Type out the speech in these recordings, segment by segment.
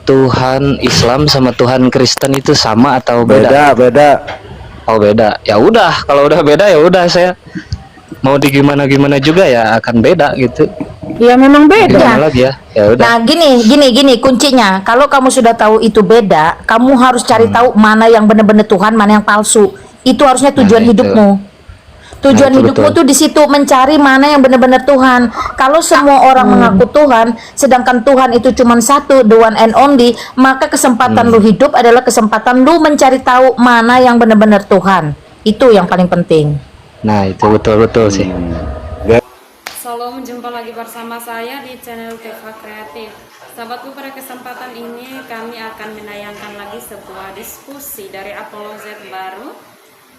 Tuhan Islam sama Tuhan Kristen itu sama atau beda? Beda. Oh beda. Ya udah, kalau udah beda ya udah, saya mau di gimana juga ya akan beda gitu. Ya memang beda. Gimana lagi ya? Ya udah. Nah gini kuncinya, kalau kamu sudah tahu itu beda, kamu harus cari tahu mana yang benar-benar Tuhan, mana yang palsu. Itu harusnya tujuan Nah, itu. hidupmu. Tujuan Nah, itu hidupmu betul. tuh di situ, mencari mana yang benar-benar Tuhan. Kalau semua orang mengaku Tuhan, sedangkan Tuhan itu cuma satu, the one and only, maka kesempatan lu hidup adalah kesempatan lu mencari tahu mana yang benar-benar Tuhan. Itu yang paling penting. Nah itu betul sih. Salam, jumpa lagi bersama saya di channel Keva Kreatif. Sahabatku, pada kesempatan ini kami akan menayangkan lagi sebuah diskusi dari Apollo Z baru.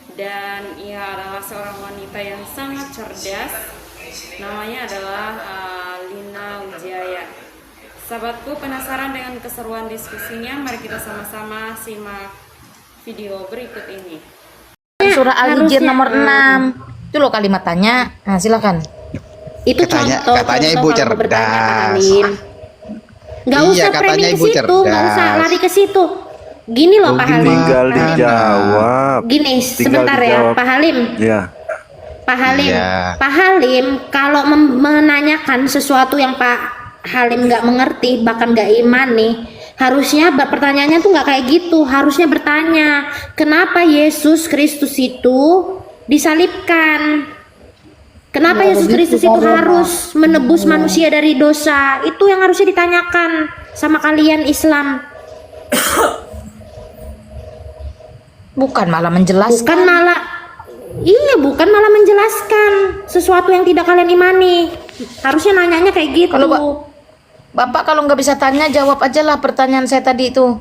Dan ia adalah seorang wanita yang sangat cerdas. Namanya adalah Lina Wijaya. Sahabatku, penasaran dengan keseruan diskusinya? Mari kita sama-sama simak video berikut ini. Surah Al-Hijr nomor 6. Itu loh kalimatannya. Nah, silakan. Itu katanya Ibu cerdas. Nggak Iya, usah katanya framing ke Ibu situ, nggak cerdas. usah lari ke situ. Gini loh Pak Halim. Tinggal dijawab. Gini, Tinggal sebentar ya dijawab. Pak Halim. Ya. Pak Halim, Iya. Pak Halim, kalau menanyakan sesuatu yang Pak Halim nggak mengerti, bahkan nggak imani, harusnya pertanyaannya tuh nggak kayak gitu. Harusnya bertanya, kenapa Yesus Kristus itu disalibkan? Kenapa Yesus Kristus itu harus menebus manusia dari dosa? Itu yang harusnya ditanyakan sama kalian Islam. Bukan malah menjelaskan. Bukan malah menjelaskan sesuatu yang tidak kalian imani. Harusnya nanyanya kayak gitu. Bapak kalau nggak bisa tanya, jawab aja lah pertanyaan saya tadi itu.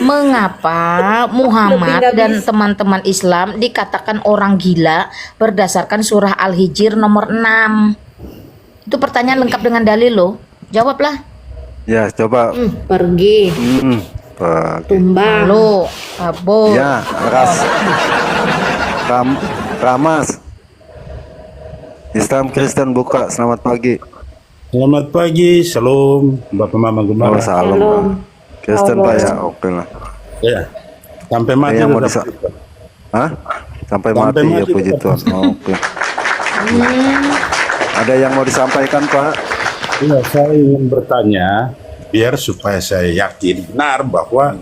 Mengapa Muhammad dan teman-teman Islam dikatakan orang gila berdasarkan surah Al-Hijr nomor 6? Itu pertanyaan lengkap dengan dalil loh. Jawablah. Ya, coba. Pergi, tumbang. Halo, Abo. Ya, Ramas. Islam Kristen buka. Selamat pagi. Selamat pagi, shalom, Bapak Mama Gumara. Oh, salam. Kristen Pak ya, oke lah. Ya, sampai mati. Yang mau tetap. Hah? Sampai Sampai mati ya, mati puji tetap. Tuhan. Oke. Ada yang mau disampaikan Pak? Iya, saya ingin bertanya, biar supaya saya yakin benar bahwa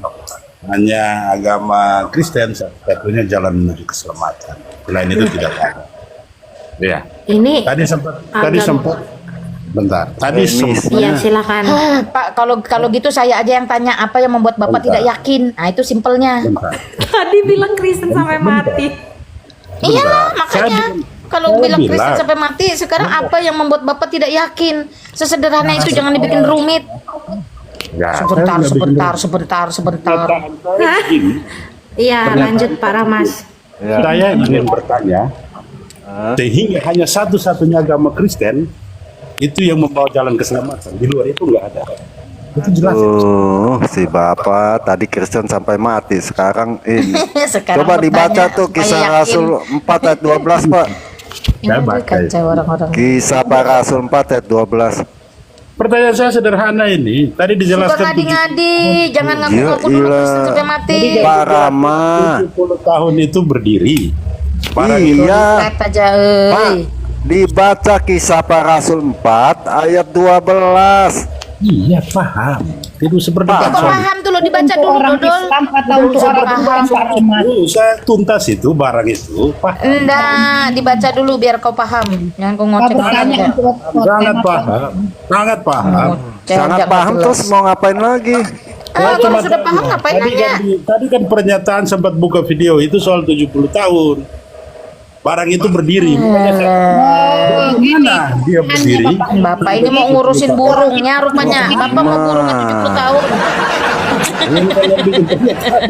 hanya agama Kristen satu-satunya jalan menuju keselamatan. Selain itu tidak ada. Ya. Ini Tadi sempat. Bentar. Tadi sempat. Iya, silakan. Pak, kalau gitu saya aja yang tanya, apa yang membuat Bapak tidak yakin? Nah, itu simpelnya. Bentar. Tadi bilang Kristen sampai mati. Iya, makanya kalau bilang Kristen bilang. sampai mati, sekarang apa yang membuat Bapak tidak yakin? Sesederhana itu, jangan dibikin rumit. Ya, saya Sebentar. begini. Iya, lanjut Pak Ramas. Ya. Saya ingin bertanya, sehingga hanya satu-satunya agama Kristen itu yang membawa jalan keselamatan. Di luar itu nggak ada. Itu jelas. Si Bapak tadi Kristen sampai mati. Sekarang ini. Sekarang Coba dibaca bertanya, tuh supaya kisah yakin. Rasul 4 ayat 12 Pak. Saya baca itu. Kacau orang-orang. Kisah para Rasul 4 ayat 12. Pertanyaan saya sederhana ini. Tadi Suka dijelaskan ngadi-ngadi, jangan Ya ngaku-ngaku dulu ilah. Kristen sampai mati. Pak Rama. 70 tahun itu berdiri. Barang itu Iya. Tet aja, Pak, dibaca kisah para Rasul 4 ayat 12. iya paham. Itu seperti Ya, kok paham tuh lo dibaca dulu, Dodol. Saya tuntas itu barang itu. Paham. Enggak, dibaca dulu biar kau paham. Jangan kau ngoceh aja. Sangat paham. Sangat paham. Sangat Jangan paham jelas. terus mau ngapain lagi? Kalau sudah paham ngapain nanya? Tadi kan pernyataan sempat buka video itu soal 70 tahun. Barang itu berdiri. Makanya saya, gimana dia berdiri? Bapak ini mau ngurusin burungnya rupanya. Bapak mau burungnya 70 tahun. Ini kan yang bikin pernyataan.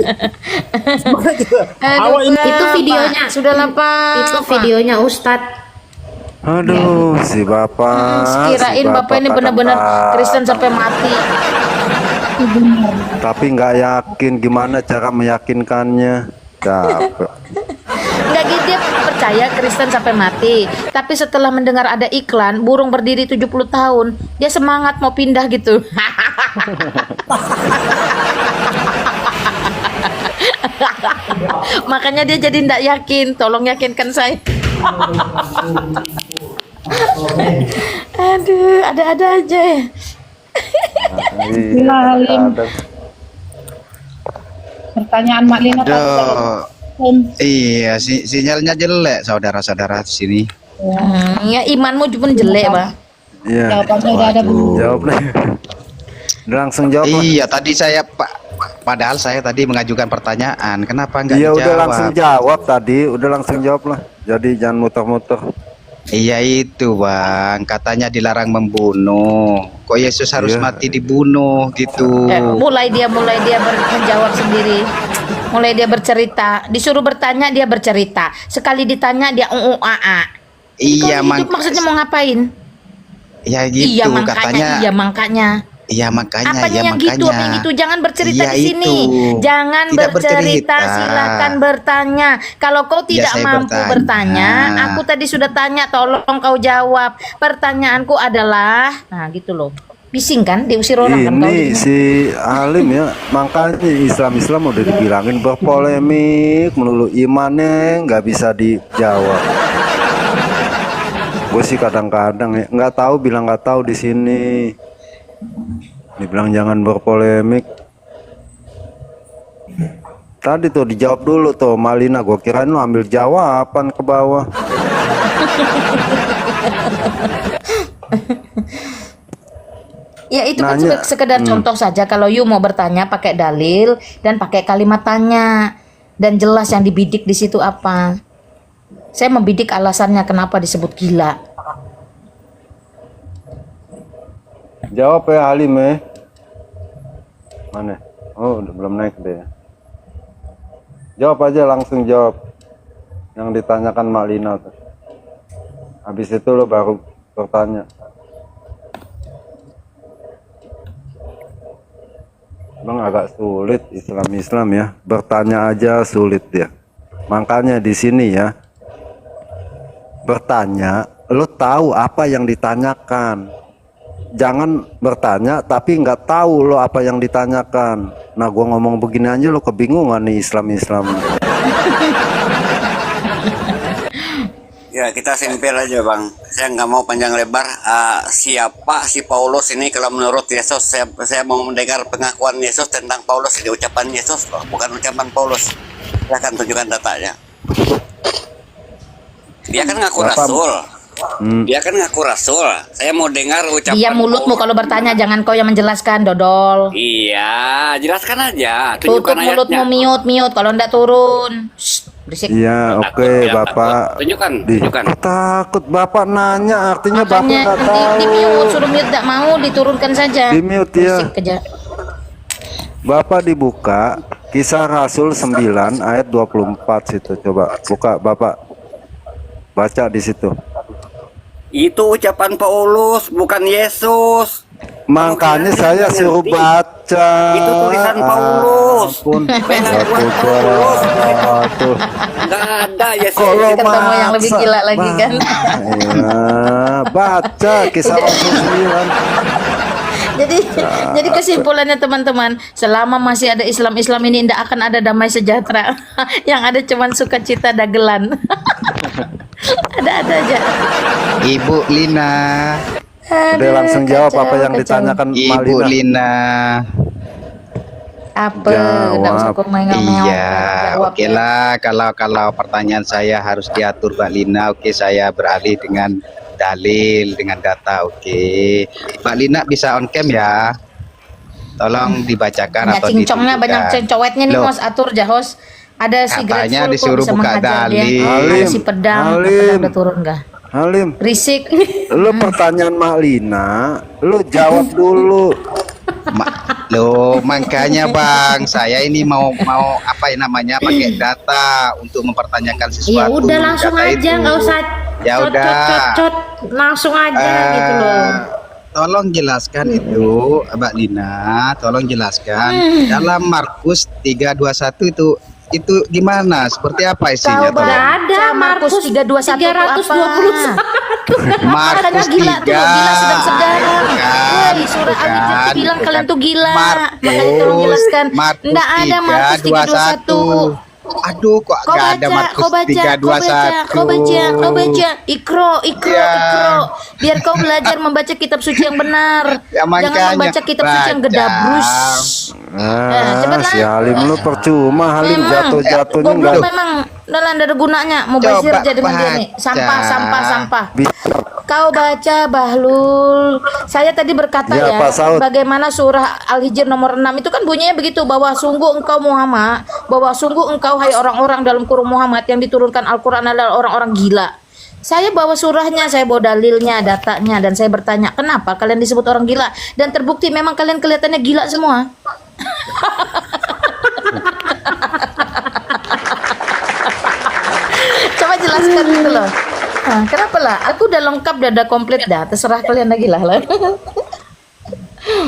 Awal ini Itu videonya. Sudah lah, Pak. Itu videonya Ustadz. Aduh, si Bapak. Kirain si Bapak ini benar-benar kata-kata. Kristen sampai mati. Tapi nggak yakin gimana cara meyakinkannya. Capek. Enggak gitu, dia percaya Kristen sampai mati. Tapi setelah mendengar ada iklan burung berdiri 70 tahun, dia semangat mau pindah gitu. Makanya dia jadi tidak yakin. Tolong yakinkan saya. Aduh, ada-ada aja ya. Iya, Halim. ada. Pertanyaan Mak Lina tadi kalau Aduh, iya, sinyalnya jelek saudara-saudara di sini. Ya imanmu pun jelek, Pak. Iya. jawabannya udah ada belum? Jawab deh. Udah langsung jawab. Mas. Iya, tadi saya padahal saya tadi mengajukan pertanyaan, kenapa nggak Iya, dijawab? udah langsung jawab tadi, udah langsung jawab lah. Jadi jangan muter-muter. Iya itu bang, katanya dilarang membunuh. Kok Yesus harus Iya. mati dibunuh gitu? Mulai dia menjawab sendiri. Mulai dia bercerita, disuruh bertanya dia bercerita. Sekali ditanya dia aa. Iya Kalau hidup maksudnya mau ngapain? Ya gitu iya makanya, katanya. iya makanya. Iya makanya. Apanya ya yang makanya. gitu, apa yang gitu? Jangan bercerita Iya, di sini. itu. Jangan Tidak bercerita, silakan bertanya. Kalau kau tidak saya mampu bertanya, aku tadi sudah tanya, tolong kau jawab. Pertanyaanku adalah, nah gitu loh. Bising kan, diusir orang kan kau. Ini si Halim ya, makanya Islam udah dibilangin berpolemik melulu, imannya nggak bisa dijawab. Gue sih kadang-kadang ya nggak tahu, bilang nggak tahu di sini. Dibilang jangan berpolemik. Tadi tuh dijawab dulu tuh Malina, gue kirain lu ambil jawaban ke bawah. Ya itu kan Nanya. sekedar contoh saja. Kalau you mau bertanya pakai dalil dan pakai kalimat tanya dan jelas yang dibidik di situ apa. Saya membidik alasannya kenapa disebut gila. Jawab ya Halim ya. Mana? Oh udah belum naik deh. Jawab aja, langsung jawab yang ditanyakan Malina tuh. Habis itu lo baru bertanya. Bang agak sulit Islam ya, bertanya aja sulit ya. Makanya di sini ya, bertanya, lo tahu apa yang ditanyakan. Jangan bertanya tapi nggak tahu lo apa yang ditanyakan. Nah gua ngomong begini aja lo kebingungan nih Islam. Ya kita simpel aja bang, saya nggak mau panjang lebar. Siapa si Paulus ini? Kalau menurut Yesus, saya mau mendengar pengakuan Yesus tentang Paulus. Ini ucapan Yesus loh, bukan ucapan Paulus. Silahkan tunjukkan datanya. Dia kan ngaku rasul. Dia kan ngaku rasul. Saya mau dengar ucapan. Dia mulutmu Paulus. kalau bertanya, jangan kau yang menjelaskan, dodol. Iya, jelaskan aja. Tutup Tunjukkan mulutmu, ayatnya. mute kalau ndak turun. Shh, berisik. Iya oke Takut, Bapak. takut. Tunjukkan, Di- tunjukkan. Takut Bapak nanya, artinya Bapak Makanya nggak tahu. di mute, suruh mute tidak mau diturunkan saja. Di mute ya. Berisik aja. Bapak dibuka Kisah Rasul 9 ayat 24 situ, coba buka Bapak, baca di situ. Itu ucapan Paulus, bukan Yesus. Makanya saya suruh baca. Itu tulisan Paulus. Ampun. Pengakuan Satu Paulus. satu. Nggak ada Yesus. Kalau Ketemu yang lebih maksa, gila lagi kan. Iya, baca Kisah Rasul 9. Jadi kesimpulannya teman-teman, selama masih ada Islam ini tidak akan ada damai sejahtera. Yang ada cuman sukacita dagelan. Ada-ada aja. Ibu Lina, Udah langsung jawab apa yang kacau. ditanyakan Ibu Malina. Lina. Apa? Nggak usah kau meong-meong. Iya, Jawab oke ya. lah. Kalau pertanyaan saya harus diatur Mbak Lina, oke saya beralih dengan dalil, dengan data, oke. Mbak Lina bisa on cam ya? Tolong dibacakan Banyak atau cincongnya, ditunjukkan. banyak cowetnya nih, Loh, Mas, atur Jahos. Ada si katanya Grateful kok disuruh bisa buka menghajar dia. dalil. Ada Halim, si pedang Halim. udah turun gak? Halim, Berisik. lu pertanyaan Malina, lu jawab dulu. Loh, makanya Bang, saya ini mau apa ya namanya, pakai data untuk mempertanyakan sesuatu. Ya udah langsung Data aja, itu. nggak usah Ya udah. cot, langsung aja gitu loh. Tolong jelaskan itu Mbak Lina, tolong jelaskan dalam Markus 3:21 itu itu gimana? Seperti apa isinya? Kau baca Nggak ada, Markus Markus 3:21 itu apa? 321. Markus Makanya gila tuh, 3. gila sedang-sedang. Bukan, Woi, surah bukan, Al-Hijr bilang kalian tuh gila. Markus, Makanya tolong jelaskan. Markus Nggak ada Markus 3:21. Aduh, kok Kau nggak ada baca, Markus kau baca, kau baca, 3:21? kau baca. Ikro. Ya. Biar kau belajar membaca kitab suci yang benar. Ya, Jangan makanya membaca kitab suci yang baca. gedabrus. cepatlah. Si Halim lu percuma, Halim Memang. jatuh-jatuhnya Goblok enggak memang. Udah ada gunanya. Mau basir Coba jadi dia nih. baca. Sampah. Kau baca, Bahlul. Saya tadi berkata Ya, ya, Pak Saud. bagaimana surah Al-Hijr nomor 6 itu kan bunyinya begitu, bahwa sungguh engkau Muhammad, bahwa sungguh engkau hai orang-orang dalam kurung Muhammad yang diturunkan Al-Quran adalah orang-orang gila. Saya bawa surahnya, saya bawa dalilnya, datanya, dan saya bertanya, kenapa kalian disebut orang gila? Dan terbukti memang kalian kelihatannya gila semua. Coba jelaskan gitu loh. Nah, kenapa lah? Aku udah lengkap, udah ada komplit dah. Terserah kalian lagi lah.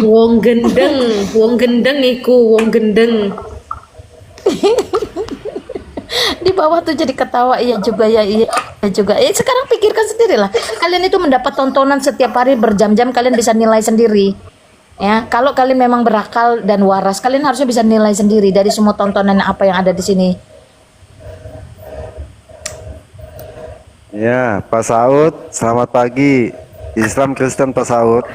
Wong gendeng iku, wong gendeng. Di bawah tuh jadi ketawa, iya juga. Sekarang pikirkan sendiri lah. Kalian itu mendapat tontonan setiap hari berjam-jam, kalian bisa nilai sendiri. Ya, kalau kalian memang berakal dan waras, kalian harusnya bisa nilai sendiri dari semua tontonan apa yang ada di sini. Ya, Pak Saud, selamat pagi. Islam Kristen Pak Saud.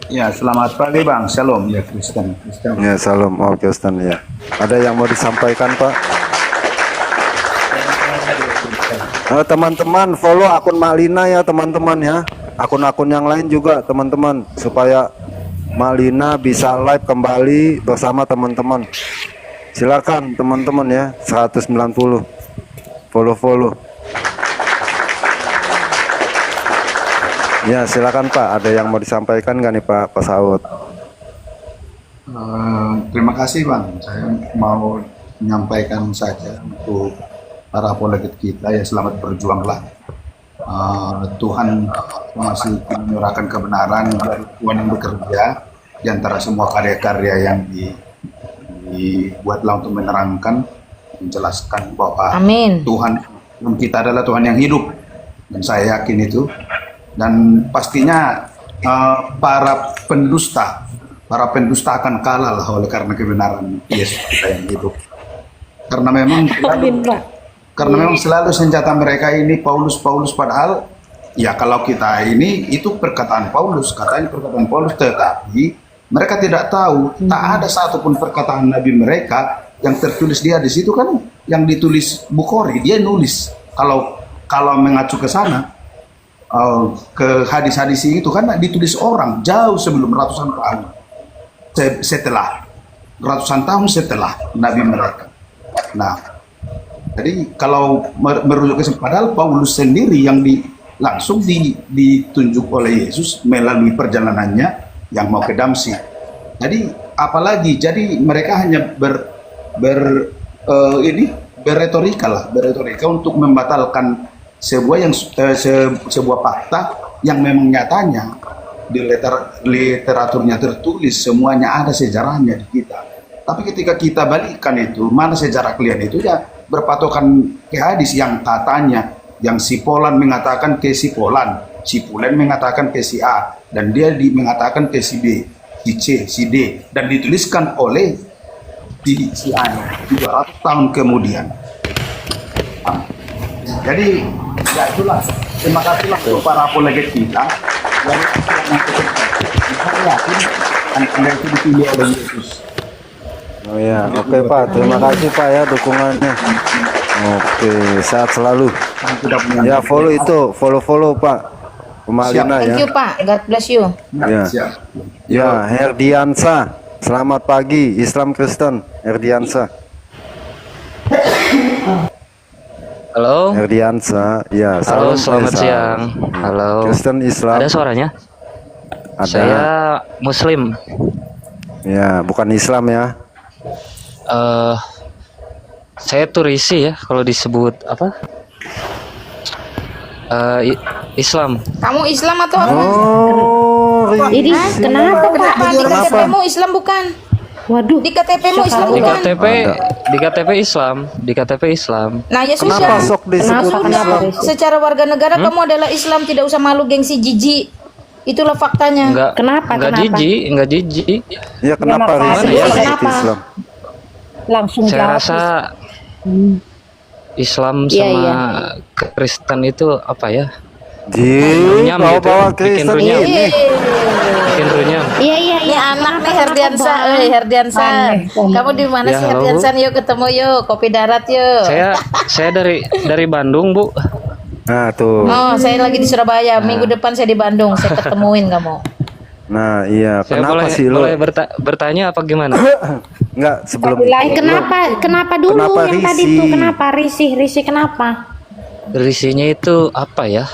Ya, selamat pagi Bang. Shalom ya Kristen. Ya, salam. Oh, Kristen ya. Ada yang mau disampaikan, Pak? Teman-teman, follow akun Malina ya, teman-teman ya. Akun-akun yang lain juga, teman-teman, supaya Malina bisa live kembali bersama teman-teman. Silakan teman-teman ya, 190. Follow. Ya, silakan Pak. Ada yang mau disampaikan nggak nih Pak Saud? Terima kasih Bang. Saya mau menyampaikan saja untuk para apologet kita ya, selamat berjuanglah. Tuhan masih menyurahkan kebenaran dari Tuhan yang bekerja di antara semua karya-karya yang dibuatlah untuk menerangkan, menjelaskan bahwa Amin. Tuhan kita adalah Tuhan yang hidup, dan saya yakin itu. Dan pastinya para pendusta akan kalah lah oleh karena kebenaran Yesus kita yang hidup. Karena memang selalu senjata mereka ini Paulus, padahal ya kalau kita itu perkataan Paulus, tetapi mereka tidak tahu, tak ada satupun perkataan Nabi mereka yang tertulis dia di situ kan, yang ditulis Bukhari, dia nulis kalau mengacu ke sana. Ke hadis-hadis itu kan ditulis orang jauh sebelum ratusan tahun setelah Nabi mereka. Nah, jadi kalau merujuk ke padahal Paulus sendiri yang langsung ditunjuk oleh Yesus melalui perjalanannya yang mau ke Damsyik. Jadi apalagi, jadi mereka hanya berretorika untuk membatalkan sebuah fakta yang memang nyatanya di literaturnya tertulis, semuanya ada sejarahnya di kita. Tapi ketika kita balikkan itu, mana sejarah kalian itu ya berpatokan ke hadis yang katanya, yang si Polan mengatakan ke si Polan, si Pulen mengatakan ke si A, dan dia mengatakan ke si B, si C, si D, dan dituliskan oleh si A 200 tahun kemudian. Jadi ya itulah, terima kasihlah untuk para apologet kita yang yakin Anda itu dipilih oleh Yesus. Oh ya, oke Pak, terima kasih Pak ya dukungannya. Oke, sehat selalu. Ya, follow Pak Malina ya. Thank you Pak, God bless you. Ya, Herdiansa, selamat pagi. Islam Kristen, Herdiansa. Halo. Herdiansa, ya. Halo, selamat siang. Halo. Kristen Islam. Ada suaranya? Ada. Saya Muslim. Ya, bukan Islam ya. Saya turisi ya, kalau disebut apa? Islam. Kamu Islam atau apa? Oh, Ini kenapa Pak? Kenapa? Kamu Islam bukan? Waduh. Di KTP-mu Islam Di bukan? KTP, di KTP Islam, di KTP Islam. Nah, ya sudah. Kenapa sok disebut Kenapa? Islam? Secara warga negara kamu adalah Islam, tidak usah malu gengsi jijik. Itulah faktanya. Enggak, Kenapa? enggak Kenapa? jijik, enggak jijik. Ya kenapa kenapa? Risi Gimana ya? disebut Kenapa? Islam? Langsung Saya jawab. rasa Islam Iya, sama iya. Kristen itu apa ya? Ji, Runyam gitu, bawa-bawa bikin Kristen runyam. ini. Bikin runyam. Iya iya Ini iya. anak nih Herdiansa, Herdiansa. Aneh. Kamu di mana Ya, sih halo, Bu. Herdiansa? Yuk ketemu yuk, kopi darat yuk. Saya dari Bandung, Bu. Nah tuh. Oh, saya lagi di Surabaya. Minggu depan saya di Bandung. Saya ketemuin kamu. Nah iya, Saya kenapa sih lo? boleh bertanya apa gimana? Enggak sebelum Kenapa dulu Kenapa yang tadi risih? tuh? Kenapa risih kenapa? Risinya itu apa ya?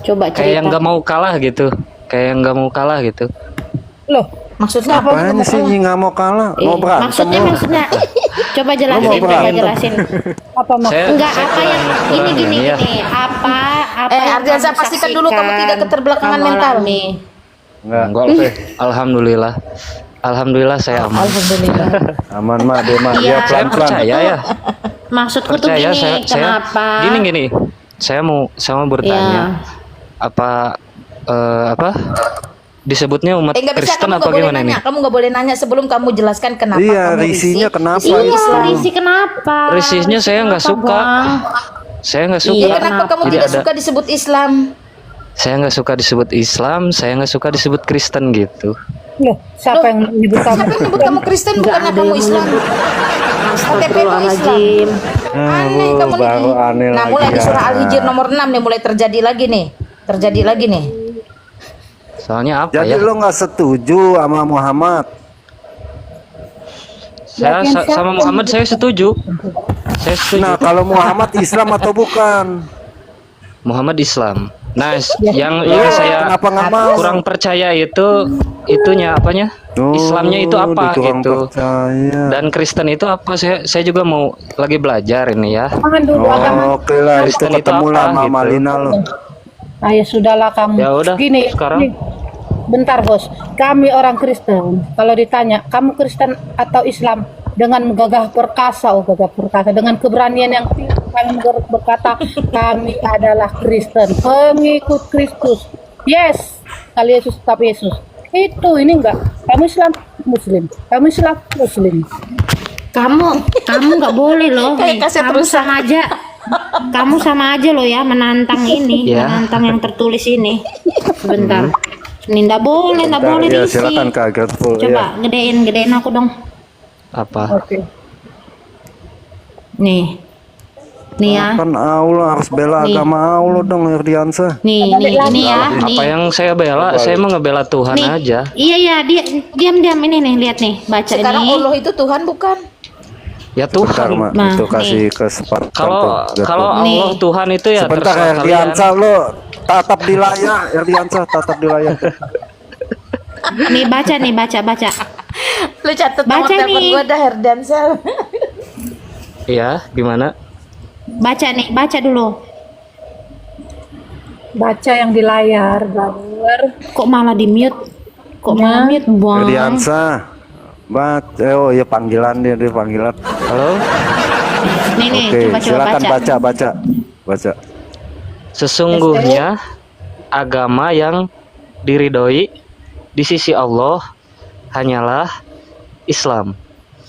Coba Kayak yang cerita. nggak mau kalah gitu. Kayak yang nggak mau kalah gitu. Loh, Maksudnya apa? apaan sih Nyi nggak mau kalah? Mau berantem lu? Maksudnya coba jelasin, mau coba berantem? jelasin. apa maksud? Saya Enggak saya apa yang kurang gini ini ya. apa yang Herdiansa, kamu pastikan dulu kamu saksikan, tidak keterbelakangan kamu mental. alami. Enggak. Alhamdulillah. Alhamdulillah saya aman. Alhamdulillah. Aman mah dia mah. Iya. Dia Saya pelan-pelan. percaya ya. Maksudku tuh Percaya gini, kenapa? gini. Saya mau bertanya. Apa disebutnya umat Nggak bisa, Kristen kamu apa nggak boleh gimana ini? nanya. Kamu nggak boleh nanya sebelum kamu jelaskan kenapa Iya, kamu risinya risih. kenapa Iya, itu? risih kenapa? Risihnya saya nggak Kenapa, suka. Bang? Saya nggak Ya, suka. kenapa kamu Jadi tidak ada- suka disebut Islam? Saya nggak suka disebut Islam. Saya nggak suka disebut Kristen gitu. Loh, siapa yang menyebut kamu? Siapa yang nyebut kamu Kristen bukannya kamu Islam? Astagfirullahaladzim. Aneh Oh, kamu baru nih. aneh Nah, lagi mulai di ya. surah Al-Hijr nomor 6 nih mulai terjadi lagi nih. Soalnya apa Jadi ya? lo nggak setuju sama Muhammad? Saya sama Muhammad saya setuju. Saya setuju. Nah kalau Muhammad Islam atau bukan? Muhammad Islam. Nah, yang saya Kenapa nggak mau? kurang percaya itunya apanya? Oh, Islamnya itu apa dia kurang gitu. percaya. Dan Kristen itu apa? Saya juga mau lagi belajar ini ya. Jangan dulu agama. Oh, oke lah itu Kristen itu ketemu lah apa sama gitu? Malina lo. Ah, ya sudahlah kamu. Ya udah, Gini, sekarang. gini. Bentar bos, kami orang Kristen. Kalau ditanya, kamu Kristen atau Islam? Dengan gagah perkasa, dengan keberanian yang tinggi, kami berkata, kami adalah Kristen, pengikut Kristus. Yes, kali Yesus tetap Yesus. Itu ini enggak. Kamu Islam, Muslim. Kamu Islam, Muslim. Kamu nggak boleh loh. Kayak kaset Kamu rusak. sama aja. Kamu sama aja loh ya menantang ini, Ya. menantang yang tertulis ini. Sebentar. Ini nggak boleh Ya risih. silakan Kak Grateful. Coba Ya. gedein aku dong. Apa? Oke. Nih ya. Kan Allah harus bela Nih. agama Allah dong Herdiansa. Nih ini ya. Nih. Apa yang saya bela? Saya mau ngebela Tuhan Nih. aja. Iya ya, dia diam ini nih, lihat nih, baca Sekarang nih. Allah itu Tuhan bukan? Ya Sebentar Tuhan. Mak, Nah, itu kasih kesempatan. Kalau tuh, kalau Grateful. Allah Nih. Tuhan itu ya Sebentar terserah kalian. Herdiansa lo tatap di layar, Herdiansa tatap di layar. Nih baca. Lu catat nomor Baca telepon nih. gua dah Herdiansa. Iya, gimana? Baca dulu. Baca yang di layar, brother. Kok malah di mute? Kok malah mute, Bang? Herdiansa. Oh ya panggilan dia panggilan. Halo? Nih, Oke, coba silakan baca. baca. Sesungguhnya agama yang diridhoi di sisi Allah hanyalah Islam.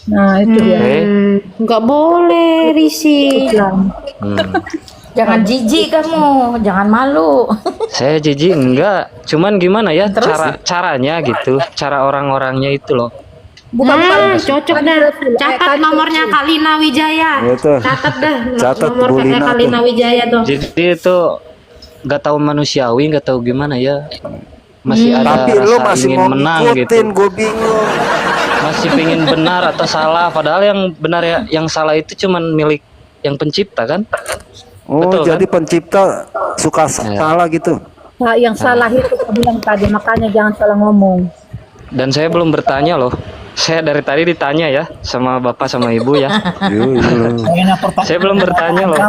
Nah, itu dia. Oke. Nggak boleh risih. Islam. Jangan jijik kamu, jangan malu. Saya jijik enggak, cuman gimana ya caranya gitu, cara orang-orangnya itu loh. Cocok dah. Catat nomornya Kalina Wijaya. Itu. Catat dah. Catat Nomor Bu Lina Kalina Wijaya tuh. Jadi itu nggak tahu manusiawi, nggak tahu gimana ya. Masih ada Tapi lu rasa masih ingin mau menang gitu. ngikutin, gue bingung. Masih pengen benar atau salah, padahal yang benar ya, yang salah itu cuman milik yang pencipta kan? Oh, Betul, jadi pencipta suka salah gitu. Nah, yang salah itu aku bilang tadi, makanya jangan salah ngomong. Dan saya belum bertanya loh. Saya dari tadi ditanya ya sama bapak sama ibu ya. Saya belum bertanya loh.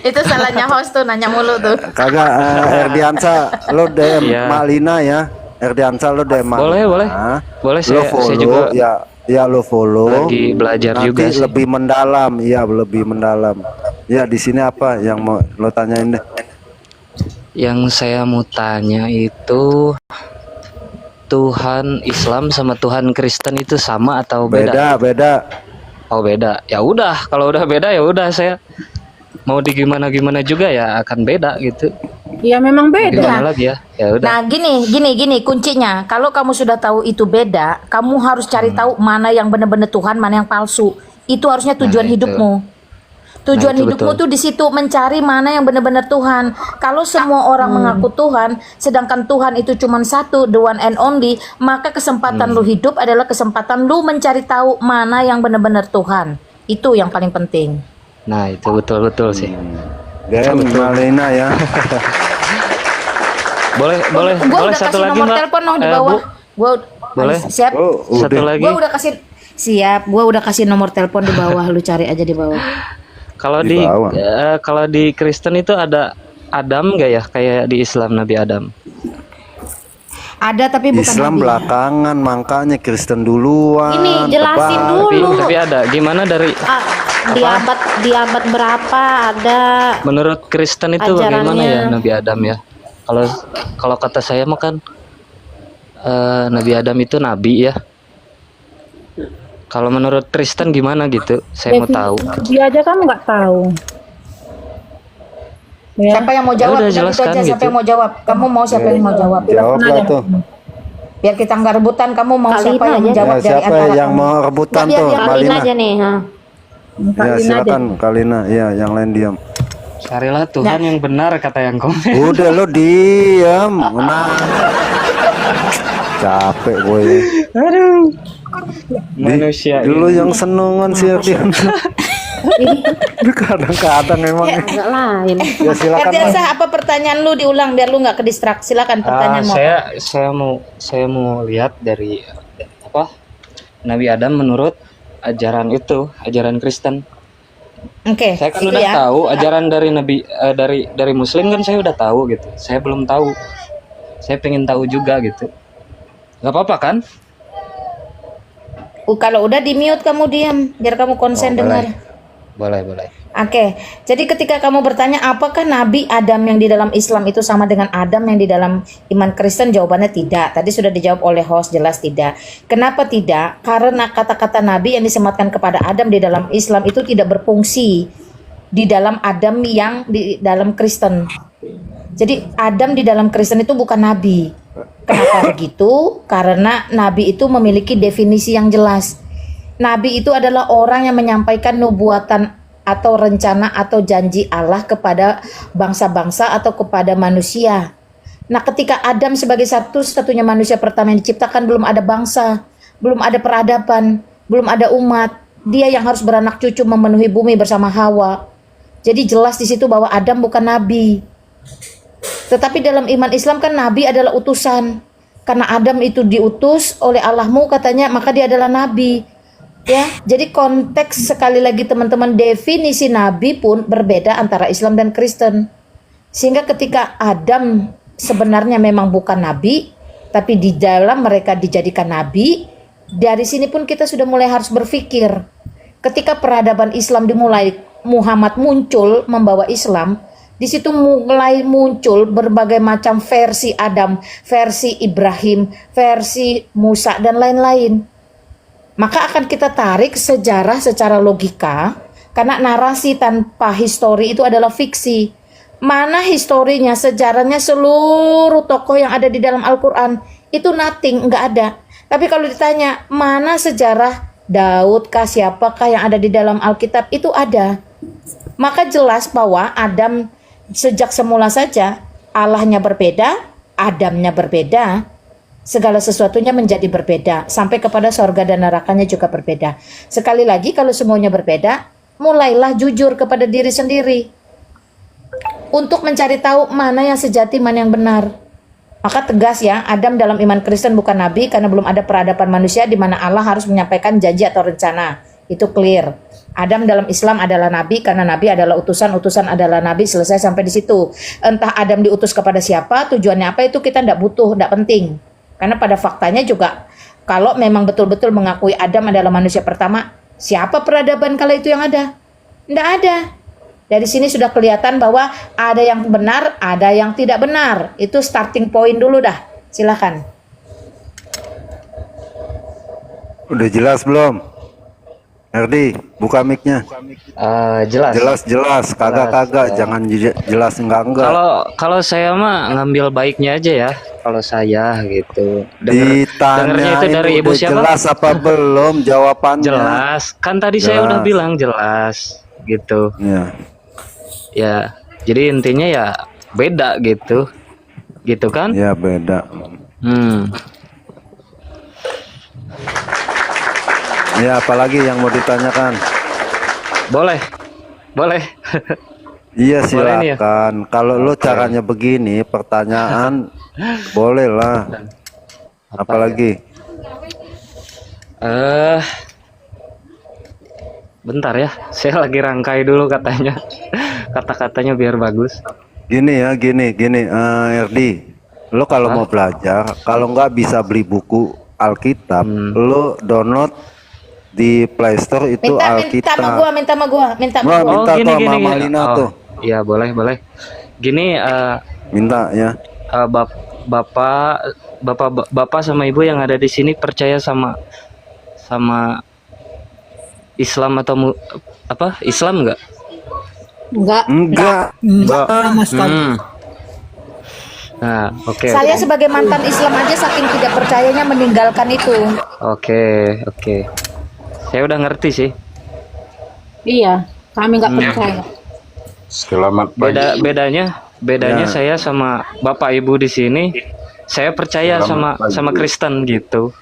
Itu salahnya host tuh nanya mulu tuh. Kagak Herdiansa, lo DM Iya. Malina ya. Herdiansa lo DM Malina. Boleh. Boleh Lo saya follow juga ya Ya lo follow. Lagi belajar Nanti juga sih. lebih mendalam, iya lebih mendalam. Ya di sini apa yang mau lo tanyain deh? Yang saya mau tanya itu Tuhan Islam sama Tuhan Kristen itu sama atau beda? Beda. Oh beda. Ya udah, kalau udah beda ya udah saya mau di gimana juga ya akan beda gitu. Ya memang beda. Gimana lagi ya? Ya udah. Nah, gini kuncinya. Kalau kamu sudah tahu itu beda, kamu harus cari tahu mana yang benar-benar Tuhan, mana yang palsu. Itu harusnya tujuan Nah, itu. hidupmu. Tujuan Nah, itu hidupmu betul. tuh di situ mencari mana yang benar-benar Tuhan. Kalau semua orang mengaku Tuhan, sedangkan Tuhan itu cuma satu, the one and only, maka kesempatan lu hidup adalah kesempatan lu mencari tahu mana yang benar-benar Tuhan. Itu yang paling penting. Nah, itu betul sih. Dan Malina ya. Boleh Gua udah satu kasih lagi nomor Mbak. telepon di Bu, bawah. Gua boleh? siap. Oh, Satu udah. lagi. Gua udah kasih siap. Gua udah kasih nomor telepon di bawah. Lu cari aja di bawah. Kalau Di bawah. kalau di Kristen itu ada Adam nggak ya kayak di Islam Nabi Adam? Ada tapi bukan Islam Nabi. belakangan, makanya Kristen duluan. Ini jelasin Tebak. dulu. Tapi ada gimana dari Ah, di abad berapa ada menurut Kristen itu bagaimana Ajarannya. ya Nabi Adam ya? Kalau kata saya mah kan Nabi Adam itu nabi ya. Kalau menurut Kristen gimana gitu? Saya mau tahu. Dia aja kamu nggak tahu. Ya. Siapa yang mau jawab? udah Udah gitu jelaskan aja, siapa gitu. yang mau jawab? Kamu mau siapa yang mau jawab? Jawab lah tuh. Biar kita nggak rebutan, kamu mau Kak siapa Lina yang aja. menjawab Ya, dari siapa antara yang kamu? mau rebutan Nggak, biar tuh? yang Kalina Malina. aja nih, ha. Ya silakan Kalina. Ya yang lain diam. Carilah Tuhan yang benar kata yang komen. Udah lo diam. Nah. Capek gue. Aduh. Manusia Dulu ini. yang senengan sih dia. Kadang-kadang emang. Agak lain. Ya silakan. Mas. Erdiansyah, apa pertanyaan lu diulang biar lu nggak kedistrak. Silakan pertanyaan mau. saya mau lihat dari apa Nabi Adam menurut ajaran itu, ajaran Kristen. Oke, Saya kan itu udah ya. tahu ajaran dari Nabi dari Muslim kan saya udah tahu gitu. Saya belum tahu. Saya pengen tahu juga gitu. Gak apa-apa kan? Kalau udah di mute kamu diam biar kamu konsen Oh, dengar. Boleh. Oke, jadi ketika kamu bertanya apakah Nabi Adam yang di dalam Islam itu sama dengan Adam yang di dalam iman Kristen, jawabannya tidak. Tadi sudah dijawab oleh host, jelas tidak. Kenapa tidak? Karena kata-kata Nabi yang disematkan kepada Adam di dalam Islam itu tidak berfungsi di dalam Adam yang di dalam Kristen. Jadi Adam di dalam Kristen itu bukan Nabi. Kenapa begitu? Karena Nabi itu memiliki definisi yang jelas. Nabi itu adalah orang yang menyampaikan nubuatan atau rencana atau janji Allah kepada bangsa-bangsa atau kepada manusia. Nah, ketika Adam sebagai satu-satunya manusia pertama yang diciptakan, belum ada bangsa, belum ada peradaban, belum ada umat. Dia yang harus beranak cucu memenuhi bumi bersama Hawa. Jadi jelas di situ bahwa Adam bukan nabi. Tetapi dalam iman Islam kan nabi adalah utusan. Karena Adam itu diutus oleh Allahmu katanya, maka dia adalah nabi. Ya, jadi konteks sekali lagi teman-teman, definisi nabi pun berbeda antara Islam dan Kristen. Sehingga ketika Adam sebenarnya memang bukan nabi, tapi di dalam mereka dijadikan nabi, dari sini pun kita sudah mulai harus berpikir. Ketika peradaban Islam dimulai, Muhammad muncul membawa Islam, di situ mulai muncul berbagai macam versi Adam, versi Ibrahim, versi Musa dan lain-lain. Maka akan kita tarik sejarah secara logika, karena narasi tanpa histori itu adalah fiksi. Mana historinya, sejarahnya, seluruh tokoh yang ada di dalam Al-Quran itu nothing, nggak ada. Tapi kalau ditanya mana sejarah Daud kah, siapakah yang ada di dalam Alkitab, itu ada. Maka jelas bahwa Adam sejak semula saja Allahnya berbeda, Adamnya berbeda. Segala sesuatunya menjadi berbeda, sampai kepada sorga dan nerakanya juga berbeda. Sekali lagi, kalau semuanya berbeda, mulailah jujur kepada diri sendiri untuk mencari tahu mana yang sejati, mana yang benar. Maka tegas ya, Adam dalam iman Kristen bukan nabi karena belum ada peradaban manusia di mana Allah harus menyampaikan janji atau rencana. Itu clear. Adam dalam Islam adalah nabi karena nabi adalah utusan, utusan adalah nabi, selesai sampai di situ. Entah Adam diutus kepada siapa, tujuannya apa, itu kita tidak butuh, tidak penting. Karena pada faktanya juga Kalau memang betul-betul mengakui Adam adalah manusia pertama, siapa peradaban kala itu yang ada? Tidak ada. Dari sini sudah kelihatan bahwa ada yang benar, ada yang tidak benar. Itu starting point dulu dah. Silakan. Udah jelas belum? Erdi, buka mic-nya. Jelas. Jelas, kagak, jangan jelas enggak. Kalau saya mah ngambil baiknya aja ya. Kalau saya gitu. Dengernya itu dari ibu udah siapa? jelas apa belum jawabannya? Jelas. Kan tadi saya udah bilang jelas gitu. Ya. Ya, jadi intinya ya beda gitu. Gitu kan? Ya beda. Ya, apalagi yang mau ditanyakan? Boleh. Iya Boleh nih ya? silakan. Kalau lo caranya begini, pertanyaan boleh lah. Apalagi? Bentar ya, saya lagi rangkai dulu katanya. Kata-katanya biar bagus. Gini, Erdi. Lo kalau mau belajar, kalau nggak bisa beli buku Alkitab, lo download di Play Store itu Alkitab. Minta sama gua. Minta gini. Lina tuh. Iya, boleh. Gini, Minta ya. Bapak sama ibu yang ada di sini percaya sama Islam atau Islam nggak? Enggak. Sama sekali. Nah, oke. Saya sebagai mantan Islam aja saking tidak percayanya meninggalkan itu. Oke. Saya udah ngerti sih. Iya, kami nggak percaya. Selamat pagi. Bedanya saya sama bapak ibu di sini, saya percaya sama Kristen gitu.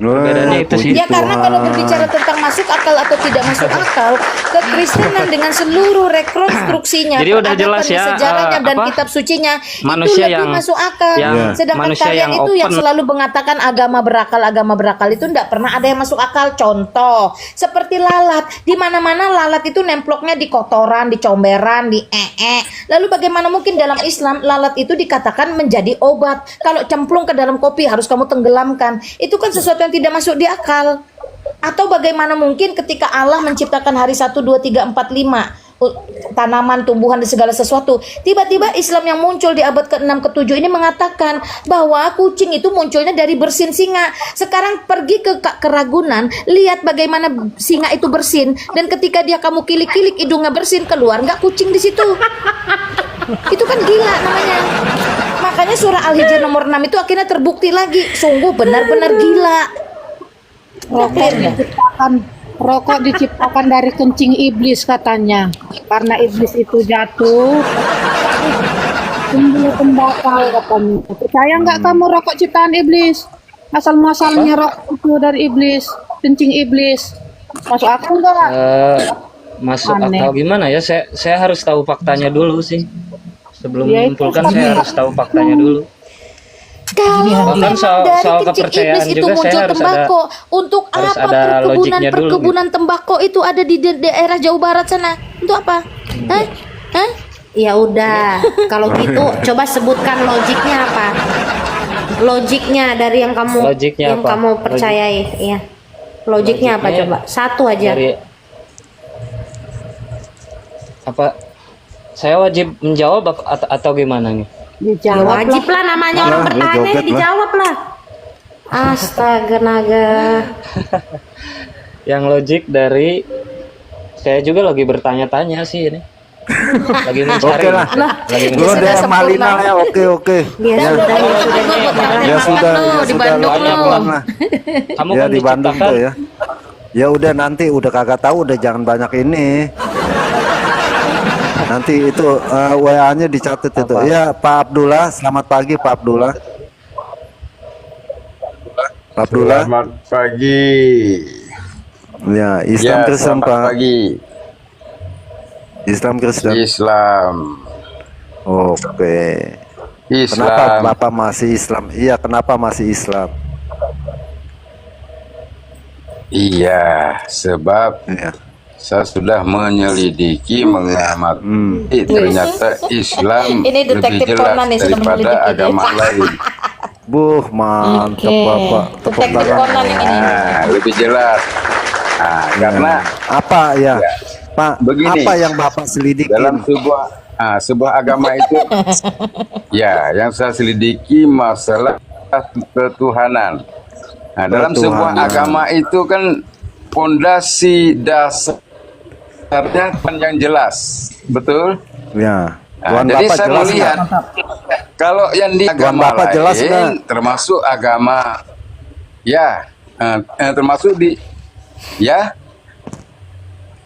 Bedanya itu sih. Ya karena kalau berbicara tentang masuk akal atau tidak masuk akal, kekristenan dengan seluruh rekonstruksinya, Jadi udah jelas ya, sejarahnya dan kitab sucinya manusia itu lebih yang masuk akal. Sedangkan manusia kalian yang itu yang open. selalu mengatakan agama berakal itu tidak pernah ada yang masuk akal. Contoh seperti lalat, di mana-mana lalat itu nemploknya di kotoran, di comberan, di Lalu bagaimana mungkin dalam Islam lalat itu dikatakan menjadi obat? Kalau cemplung ke dalam kopi harus kamu tenggelamkan. Itu kan sesuatu yang tidak masuk di akal. Atau bagaimana mungkin ketika Allah menciptakan hari 1, 2, 3, 4, 5 tanaman, tumbuhan dan segala sesuatu, tiba-tiba Islam yang muncul di abad ke-6, ke-7 ini mengatakan bahwa kucing itu munculnya dari bersin singa. Sekarang pergi ke Ragunan, lihat bagaimana singa itu bersin, dan ketika dia kamu kilik-kilik hidungnya bersin, keluar nggak kucing di situ. Itu kan gila namanya. Makanya surah Al-Hijr nomor 6 itu akhirnya terbukti lagi, sungguh benar-benar gila. Rokok diciptakan dari kencing iblis katanya. Karena iblis itu jatuh, tumbuh tembakau katanya. Percaya nggak kamu rokok ciptaan iblis? Asal muasalnya rokok itu dari iblis, kencing iblis. Masuk akal nggak? Masuk Aneh. akal gimana ya? Saya harus tahu faktanya dulu sih. Sebelum Ya, itu menyimpulkan kan saya harus tahu faktanya dulu. Kalau Bahkan memang dari soal kencing kepercayaan iblis itu juga saya muncul harus tembakau, untuk harus apa ada logiknya dulu, perkebunan tembakau itu ada di daerah Jawa Barat sana? Untuk apa? Hah? Ya udah, kalau gitu coba sebutkan logiknya apa? Logiknya dari yang kamu Logiknya apa? kamu percayai, iya. Logiknya apa Logiknya coba? Satu aja. Dari apa? Saya wajib menjawab atau gimana nih? Ya, wajib lah namanya orang bertanya joget lah. dijawab lah. Astaga naga. Yang logik dari saya juga lagi bertanya-tanya sih ini. Lagi mencari. Oke lah. Lagi Lo mencari. deh Malina ya, oke. Ya sudah, Ya sudah, di Bandung lo lo. pulang lah. Kamu Ya kan di Bandung diciptakan tuh ya. Ya udah nanti udah kagak tahu, udah jangan banyak ini. Nanti itu WA-nya dicatat itu. Ya Pak Abdullah, selamat pagi Pak Abdullah. Pak Abdullah. Selamat pagi. Ya, Islam Kristen selamat Pak. pagi. Islam Kristen. Islam. Oke. Islam. Kenapa Bapak masih Islam? Iya, kenapa masih Islam? Iya, sebab Iya. saya sudah menyelidiki, mengamati, ternyata Islam Ini lebih detektif jelas Conan nih, sudah daripada menyelidiki. agama lain. Mantap Oke. Bapak. Tepuk Ketek tangan. dekonan yang ini. Nah, lebih jelas. Nah, karena Apa ya, Pak? Begini. Apa yang Bapak selidikin? dalam sebuah agama itu, ya, yang saya selidiki masalah ketuhanan. Nah, dalam sebuah Ketuhanan. agama itu kan fondasi dasarnya kan yang jelas, betul? Ya. Nah, Tuhan jadi Bapak saya jelas melihat nggak? kalau yang di Tuhan agama Bapak jelas lain, nggak? termasuk agama, ya, termasuk di, ya,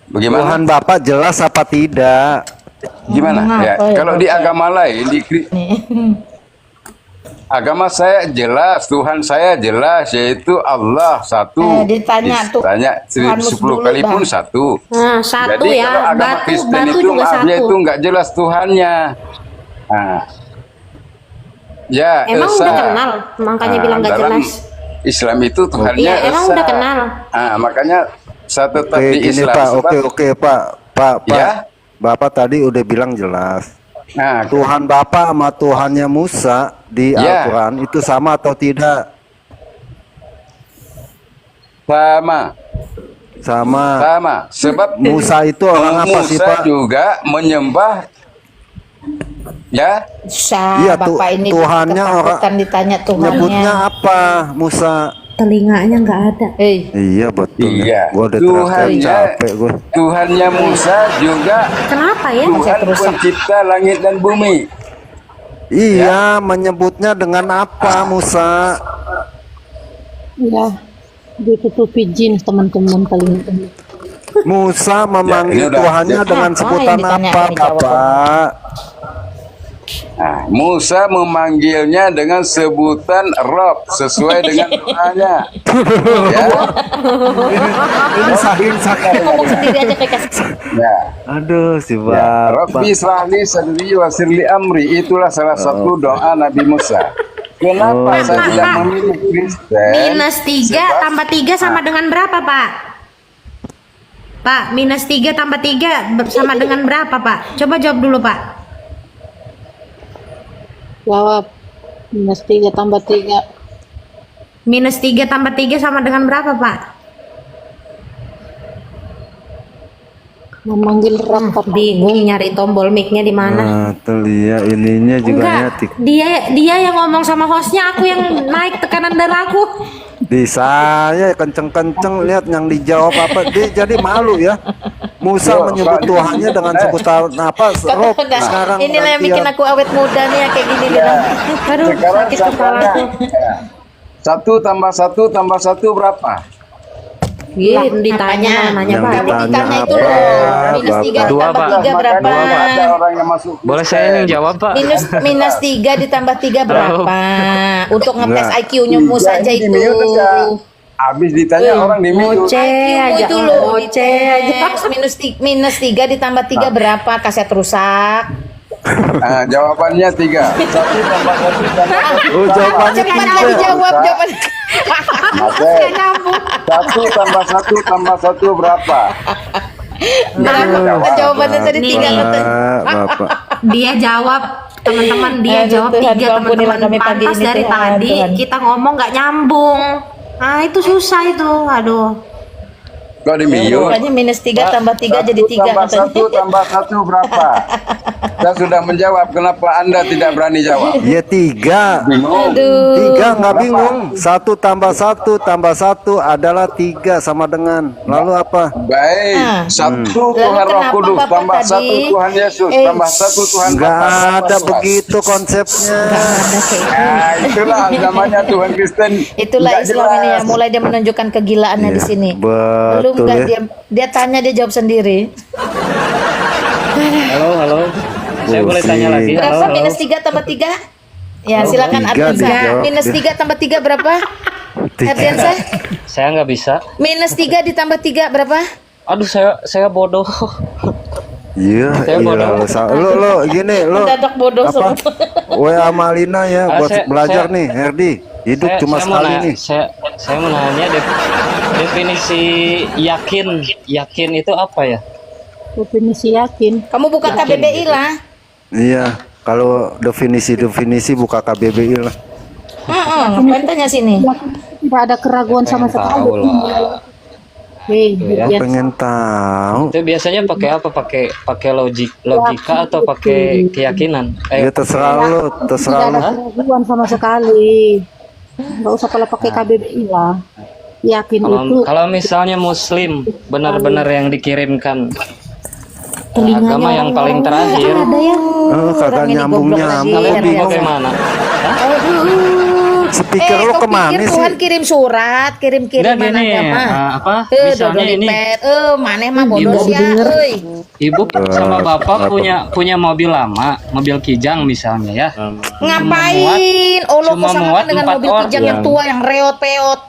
bagaimana? Tuhan Bapak jelas apa tidak? Gimana? Ya, kalau di agama lain, agama saya jelas, Tuhan saya jelas, yaitu Allah satu. Ditanya tuh, Ditanya Tuhanmu 10 dulu, kali pun Bang. satu. Nah, satu Jadi ya. kalau agama Batu, Kristen batu itu juga maafnya satu. itu nggak jelas Tuhannya. Nah, ya, Emang Esa. udah kenal, makanya Nah, bilang nggak dalam jelas. Islam itu Tuhannya Iya, emang Esa. udah kenal. Nah, makanya saya tetap Oke, di gini Islam. Pak. sebab- Oke Pak. Pak. Ya. Bapak tadi udah bilang jelas. Nah, Tuhan Bapak sama Tuhannya Musa di Ya. Al-Quran itu sama atau tidak? sama. Sama. Sebab Musa itu orang apa sih, Musa Pak? juga menyembah, ya, Iya, Bapak ini Tuhannya ketakutan ditanya Nyebutnya Tuhannya. apa Musa? Telinganya nggak ada. Iya betul. Iya. Gua udah Tuhannya- capek gue. Tuhannya Musa juga Kenapa ya? Tuhan pencipta langit dan bumi. Iya, menyebutnya dengan apa Musa? Ya, ditutupi jin teman-teman paling. Musa ini memanggil udah- Tuhannya dengan Apa sebutan yang ditanya, apa, ini jawab. Bapak? Nah, Musa memanggilnya dengan sebutan Rob sesuai dengan doanya. Ya, Ini saking. Ngomong sendiri aja kayak kasih. ya. Aduh, si Ya, Bapak. Rabbi srahli sadri wa sirli amri, itulah salah satu doa Nabi Musa. Kenapa saya tidak memilih Kristen? Minus 3 Sebab- tambah 3 sama dengan berapa, Pak? Pak, minus 3 tambah 3 sama dengan berapa, Pak? Coba jawab dulu, Pak. Jawab. Minus 3 tambah 3. Minus 3 tambah 3 sama dengan berapa, Pak? Memanggil Rob. Bingung nyari tombol mic-nya di mana. Nah, tuh lihat ininya juga Enggak, nyetik. dia yang ngomong sama hostnya, aku yang naik tekanan darahku. Di saya kenceng-kenceng lihat yang dijawab apa. Dia jadi malu ya. Musa Yo, menyebut Pak. Tuhannya dengan sebutan apa? Rob. Sekarang Inilah yang gantian. bikin aku awet muda nih ya, kayak gini bilang. Aduh, Sekarang sakit saya kepala. tanya, ya, 1 tambah 1 tambah 1 berapa? Ditanya nanya, Yang Pak. ditanya Ditanya itu apa, loh. Minus 3 Bapak? Dua, ditambah Pak. 3 berapa? Makanya ada orang yang masuk Boleh saya yang jawab, Pak? Minus 3 ditambah 3 berapa? Untuk ngetes Enggak. IQ-nya Musa aja Ini itu. di-mute aja. Habis ditanya orang di mute. Ngoceh IQ-mu aja, itu loh. ngoceh aja. Minus 3 ditambah 3 berapa? Kaset rusak. Nah, jawabannya 3. 1 tambah 1 tambah 1. Oh, jawabannya Cepat tiga. lagi jawab jawaban. Oke. 1 tambah 1 tambah 1 berapa? Berapa? Jawabannya tadi Nih. 3 katanya. Bapak. Dia jawab, teman-teman, dia Aduh, jawab Tuhan, 3, ampunilah teman-teman. kami pagi Pantas ini, dari Tuhan, tadi Tuhan. kita ngomong nggak nyambung. Nah, itu susah itu. Aduh. Kok di mute? Rupanya minus 3 tambah 3 jadi 3 tambah katanya. 1 tambah 1 berapa? Saya sudah menjawab, kenapa Anda tidak berani jawab? Ya 3. Bingung. 3 nggak bingung. 1 tambah 1 tambah 1 adalah 3 sama dengan. Lalu apa? Baik, 1 Tuhan Lalu Roh kenapa Kudus Bapak tambah tadi- 1 Tuhan Yesus tambah 1 Tuhan Nggak Bapa, tambah ada 11. begitu konsepnya. Nah, itulah namanya Tuhan Kristen. Itulah Nggak Islam ini ya, jelas. mulai dia menunjukkan kegilaannya di sini. Belum Betul enggak ya. dia tanya dia jawab sendiri. Halo. Saya boleh tanya lagi? Halo, Berapa halo. minus 3 tambah 3? Ya, silakan 3 Ardiansa. dijawab. Minus 3 tambah 3 berapa? Ardiansa? Saya nggak bisa. Minus 3 ditambah 3 berapa? Aduh, saya bodoh. Iya, Saya bodoh. lo gini lo. Mendadak bodoh Apa? semua. WA Malina ya Ah, buat saya- belajar saya- nih, Herdi. Hidup cuma mau sekali nanya- nih. Saya mau nanya definisi yakin itu apa ya? Definisi yakin. Kamu buka KBBI lah. Iya, kalau definisi buka KBBI lah. Ngapain tanya sini? Tidak ada keraguan sama Pengen sekali. tahu lah. Iya. Ya. Pengen tahu. Itu biasanya pakai apa? Pakai logika atau pakai keyakinan? Ya terserah lu, terserah Tidak lu. ada keraguan sama sekali. Nggak usah kalau pakai KBBI lah. Yakin itu Kalau misalnya Muslim benar-benar yang dikirimkan Telinganya agama yang paling orang-orang terakhir, ada ya. Oh, kagak Orang ini nyambung goblok lagi. nyambung. kalian Bingung. bagaimana? Speaker lu kau kemana pikir sih? Tuhan kirim surat, Enggak kirim-kiriman gini, agama. apa? Misalnya ini maneh mah bodos ya, euy. ibu sama bapak punya mobil lama, mobil kijang misalnya ya. Ngapain? Oh, lo cuma kesamakan muat dengan 4 mobil kijang yang tua yang reot-peot.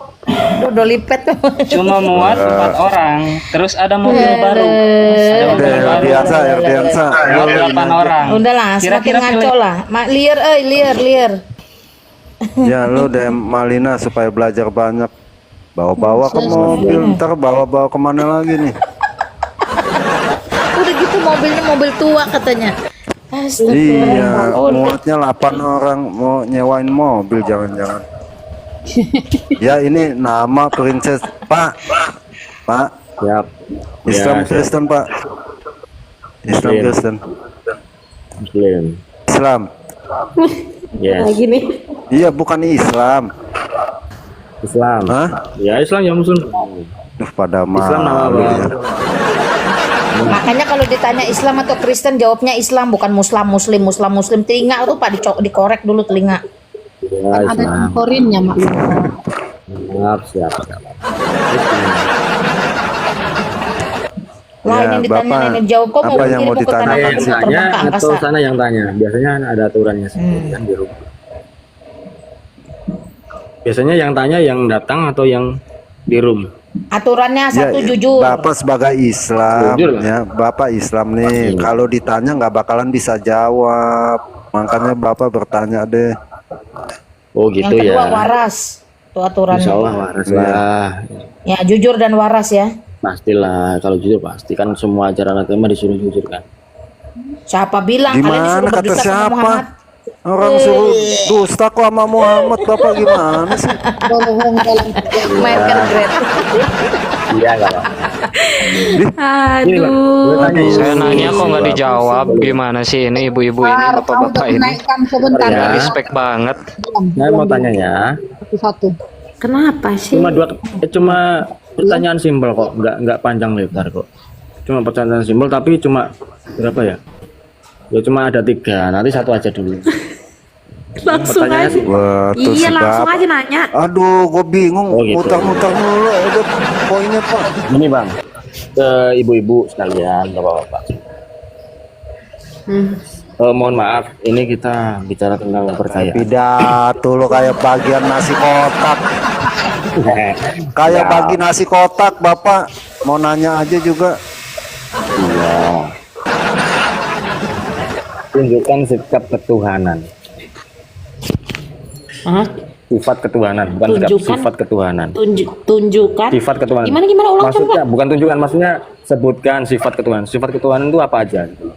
Dodolipet. Cuma muat 4 orang, terus ada mobil baru. Ada mobil Udah baru. biasa ya, biasa. Muat 8 orang. Udahlah, semakin Kira-kira ngaco pilih- lah. Liar liar. Ya lu deh Malina supaya belajar banyak. Bawa-bawa ke mobil, ntar bawa-bawa kemana lagi nih? Udah gitu mobilnya mobil tua katanya. Astaga. Iya, muatnya 8 orang mau nyewain mobil jangan-jangan. Ya ini nama Princess Pak. Siap. Islam Ya, Kristen Pak. Islam Muslim. Kristen. Muslim. Islam. Yes. Iya bukan Islam. Islam. Hah? Ya Islam ya Muslim. Pada Islam nama malu apa? ya. Makanya kalau ditanya Islam atau Kristen jawabnya Islam, bukan Muslim. Telinga tuh Pak dikorek dulu telinga. Ya ada Islam. korinnya mak. Siap. Lain Ya, yang ditanya Bapak, nenek jawab kok mau apa yang mau kirim ke ditanya? tanah Saya yang langsung tanya terbang ke atau angkasa. sana yang tanya? Biasanya ada aturannya sendiri kan di rumah. Biasanya yang tanya yang datang atau yang di room? Aturannya Ya, satu jujur. Bapak sebagai Islam, Jujur, Pak. ya Bapak Islam nih. Kalau ditanya nggak bakalan bisa jawab. Makanya Bapak bertanya deh. Oh gitu Yang kedua ya. waras. Itu aturannya. Insya Allah waras lah. Ya jujur dan waras ya. Pastilah kalau jujur pasti kan semua ajaran agama disuruh jujur kan. Siapa bilang kalian Gimana disuruh kata berdusta sama siapa? Muhammad? Orang suruh dusta kok sama Muhammad, Bapak gimana sih? Bohong dalam Mainkan grade. Iya enggak Pak? Ini, Pak. Gue tanya ya. Saya nanya kok nggak dijawab. Gimana sih ini ibu-ibu ini, bapak-bapak ini? naikkan sebentar Ya. Respect banget. Saya mau tanya ya. satu. Kenapa sih? Cuma pertanyaan simpel kok, nggak panjang lebar kok. Cuma pertanyaan simpel tapi cuma berapa ya? Ya cuma ada 3. Nanti satu aja dulu. Langsung aja. Wah, tuh Iya si langsung Bapak. aja nanya. Aduh, gue bingung. Oh, gitu. Mutar-mutar mulu. Udah poinnya Pak. Ini bang, ke ibu-ibu sekalian, bapak-bapak. Mohon maaf, ini kita bicara tentang kepercayaan. Pidato lo kayak bagian nasi kotak. Kayak Ya. bagi nasi kotak, Bapak. Mau nanya aja juga. Iya. Tunjukkan sikap ketuhanan. Hah? Sifat ketuhanan, bukan sikap, Tunjukkan. sifat ketuhanan. Tunjukkan. Sifat ketuhanan. Gimana ulang Maksudnya coba? bukan tunjukkan, maksudnya sebutkan sifat ketuhanan. Sifat ketuhanan itu apa aja? Gitu.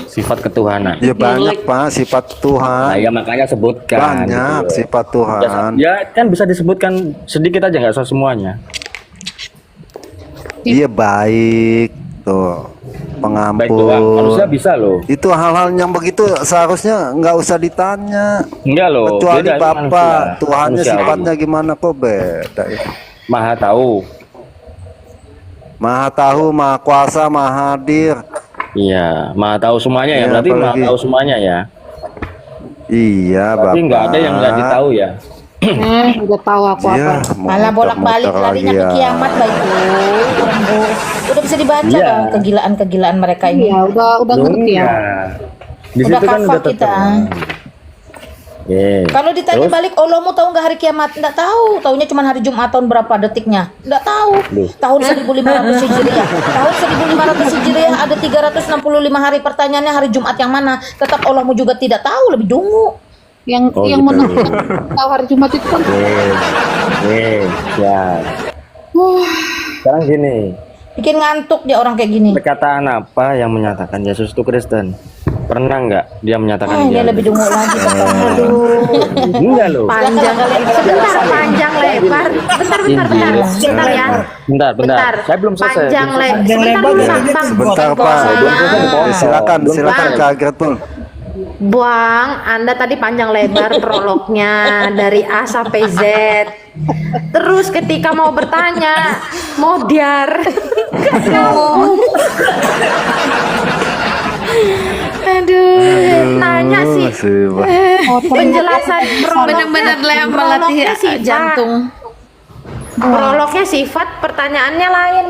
Sifat ketuhanan. Ya banyak Pak, sifat Nah, Tuhan. ya makanya sebutkan. Banyak gitu. sifat Tuhan. Ya kan bisa disebutkan sedikit aja, nggak usah semuanya. Iya baik. Tuh. Baik doang, harusnya Pengampun. bisa loh. Itu hal-hal yang begitu seharusnya nggak usah ditanya. Enggak loh. Kecuali beda, itu Bapak, manusia. Tuhannya Manusiawi. sifatnya gimana kok beda ya. Maha tahu. Maha tahu, maha kuasa, maha hadir. Iya, maha tahu semuanya ya. Iya, Berarti maha apalagi. tahu semuanya ya. Iya Berarti Bapak. nggak ada yang nggak ditahu ya. Udah tahu aku Iya, apa. Malah bolak-balik muter-muter larinya lagi ke ya. kiamat baik Udah bisa dibaca Iya. Bang, kegilaan-kegilaan mereka ini. Iya, udah ngerti ya. Di Udah situ kan kafah udah kita. tertera. Iya. Kalau ditanya Terus? balik, Allah mau tahu nggak hari kiamat? Nggak tahu. Taunya cuma hari Jumat tahun berapa detiknya? Nggak tahu. Loh. Tahun 1500 Hijriah. Tahun 1500 Hijriah ada 365 hari. Pertanyaannya hari Jumat yang mana? Tetap Allah mau juga tidak tahu, lebih dungu. Yang Oh, yang gitu. menurut tahu hari Jumat itu kan Ya. Sekarang gini, Bikin ngantuk dia orang kayak gini. Perkataan apa yang menyatakan Yesus itu Kristen? Pernah nggak dia menyatakan Dia lebih dungu lagi katanya. Enggak loh. Panjang, sebentar, panjang lebar. Bentar ya. Bentar. Saya belum selesai. Panjang lebar. Sebentar dulu, Bang. Sebentar Pak. Silakan Kak Gretpul. Buang, Anda tadi panjang lebar prolognya dari A sampai Z. Terus ketika mau bertanya, modiar. Aduh, nanya sih. Penjelasan Bener-bener melatih jantung. Prolognya sifat, pertanyaannya lain.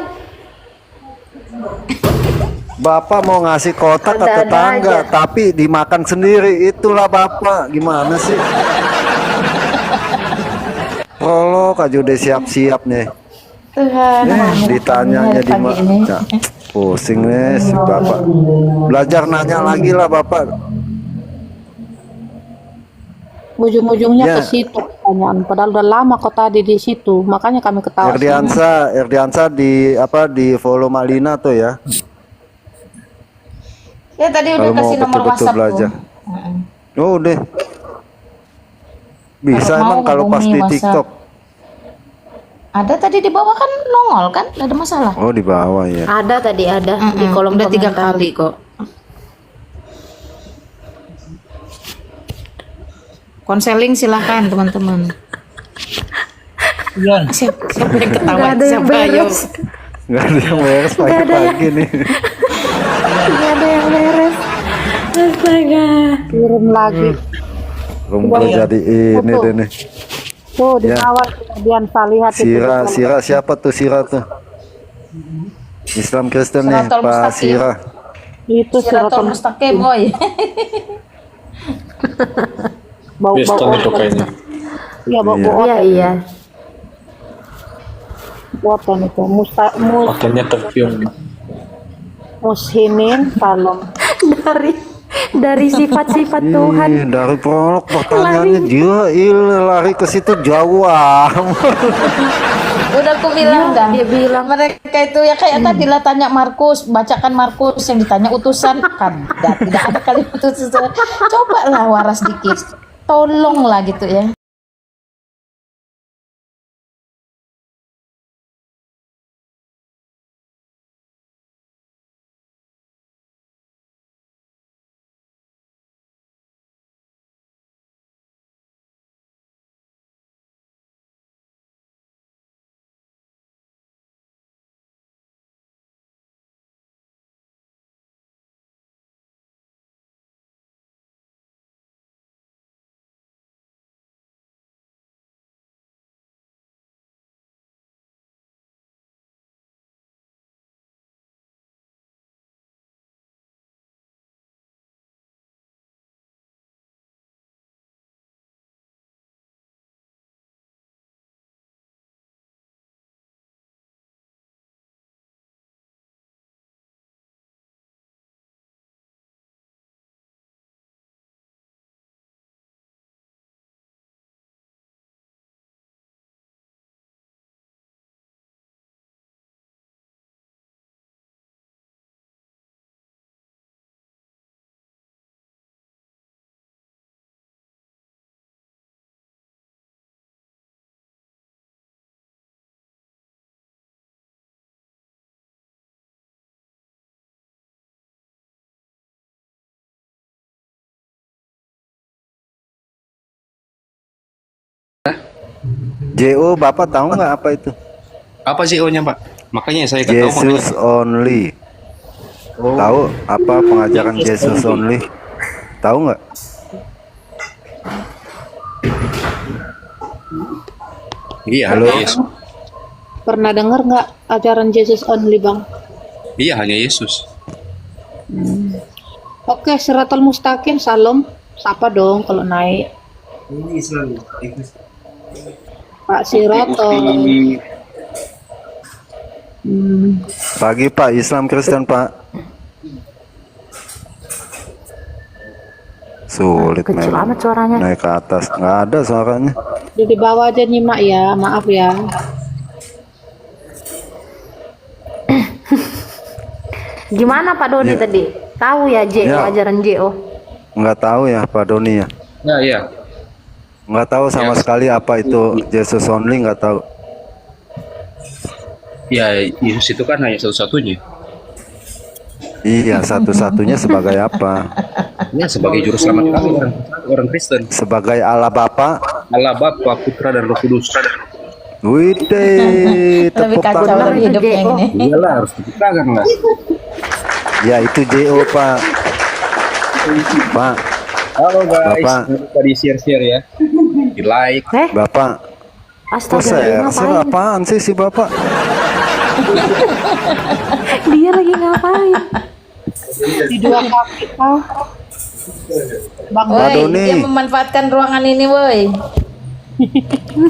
Bapak mau ngasih kotak ke Ada-ada tetangga, aja. tapi dimakan sendiri. Itulah Bapak, gimana sih? Prolog aja udah siap-siap nih. Tuhan, Ditanyanya di pagi ini. mana? Pusing nih si Bapak. Belajar nanya lagi lah Bapak. Ujung-ujungnya Ya. ke situ pertanyaan. Padahal udah lama kok tadi di situ, makanya kami ketawa. Erdiansa di follow Malina tuh ya. Ya tadi udah Kalau mau kasih nomor betul-betul WhatsApp belajar. tuh. Oh udah. Bisa Kalau emang mau kalau pas hubungi di WhatsApp. TikTok. Ada tadi di bawah kan nongol kan? Nggak ada masalah. Oh di bawah ya. Ada tadi di kolom udah 3 komentar. kali kok. Konseling silahkan teman-teman. Siapa yang ketawa? Nggak ada yang Siapa ayo? beres. Nggak ada yang beres pagi-pagi nih. Nggak ada yang beres. Astaga. Kirim lagi. Rumput jadi ini deh nih. Tuh di Ya. awal Diansa lihat itu. Sira siapa tuh Sira tuh? Islam Kristen nih Siratul Pak Mustaqim. Sira. Itu Siratul Siratul Mustaqim, boy. bau itu kayaknya. Iya bau Iya, iya. otan itu. Muslimin kalom. Dari sifat-sifat Tuhan. Ih, dari prolog pertanyaannya dia lari ke situ jauh Udah aku bilang dah. Dia bilang mereka itu ya kayak tadi lah tanya Markus, bacakan Markus yang ditanya utusan kan. Tidak ada kalimat utusan. Coba lah waras dikit. Tolonglah gitu ya. JO Bapak tahu nggak apa itu? Apa sih O-nya, Pak? Makanya saya nggak tahu. Jesus only. Tahu apa pengajaran Jesus only? Tahu nggak? Iya, Halo? hanya Yesus. Pernah dengar nggak ajaran Jesus only, Bang? Iya, hanya Yesus. Oke, Siratul Mustaqim, salam. Sapa dong kalau naik. Pak Siratul. Pagi Pak, Islam Kristen Pak. Sulit Kecil memang. amat suaranya. Naik ke atas, nggak ada suaranya. Di bawah aja nyimak ya, maaf ya. Gimana Pak Doni Ya. tadi? Tahu ya JO, Ya. ajaran JO? Nggak tahu ya Pak Doni ya. Ya, ya. Nggak tahu sama Ya. sekali apa itu Jesus only, nggak tahu. Ya, Yesus itu kan hanya satu-satunya. Iya, satu-satunya sebagai apa? Ya, sebagai juru selamat kami orang Kristen. Sebagai Allah Bapa. Allah Bapa, Putra dan Roh Kudus. Widih, Lebih tepuk kacau tangan. lagi hidupnya yang ini. Iyalah, harus tepuk tangan lah. Ya itu JO Pak. Pak, Halo guys, Bapak. jangan lupa di share-share ya. Di like. Bapak. Kok Astaga, dia share ngapain? apaan sih si Bapak? Dia lagi ngapain? Di dua kaki Pak. Bang Pak Woi, Doni. dia memanfaatkan ruangan ini, woi.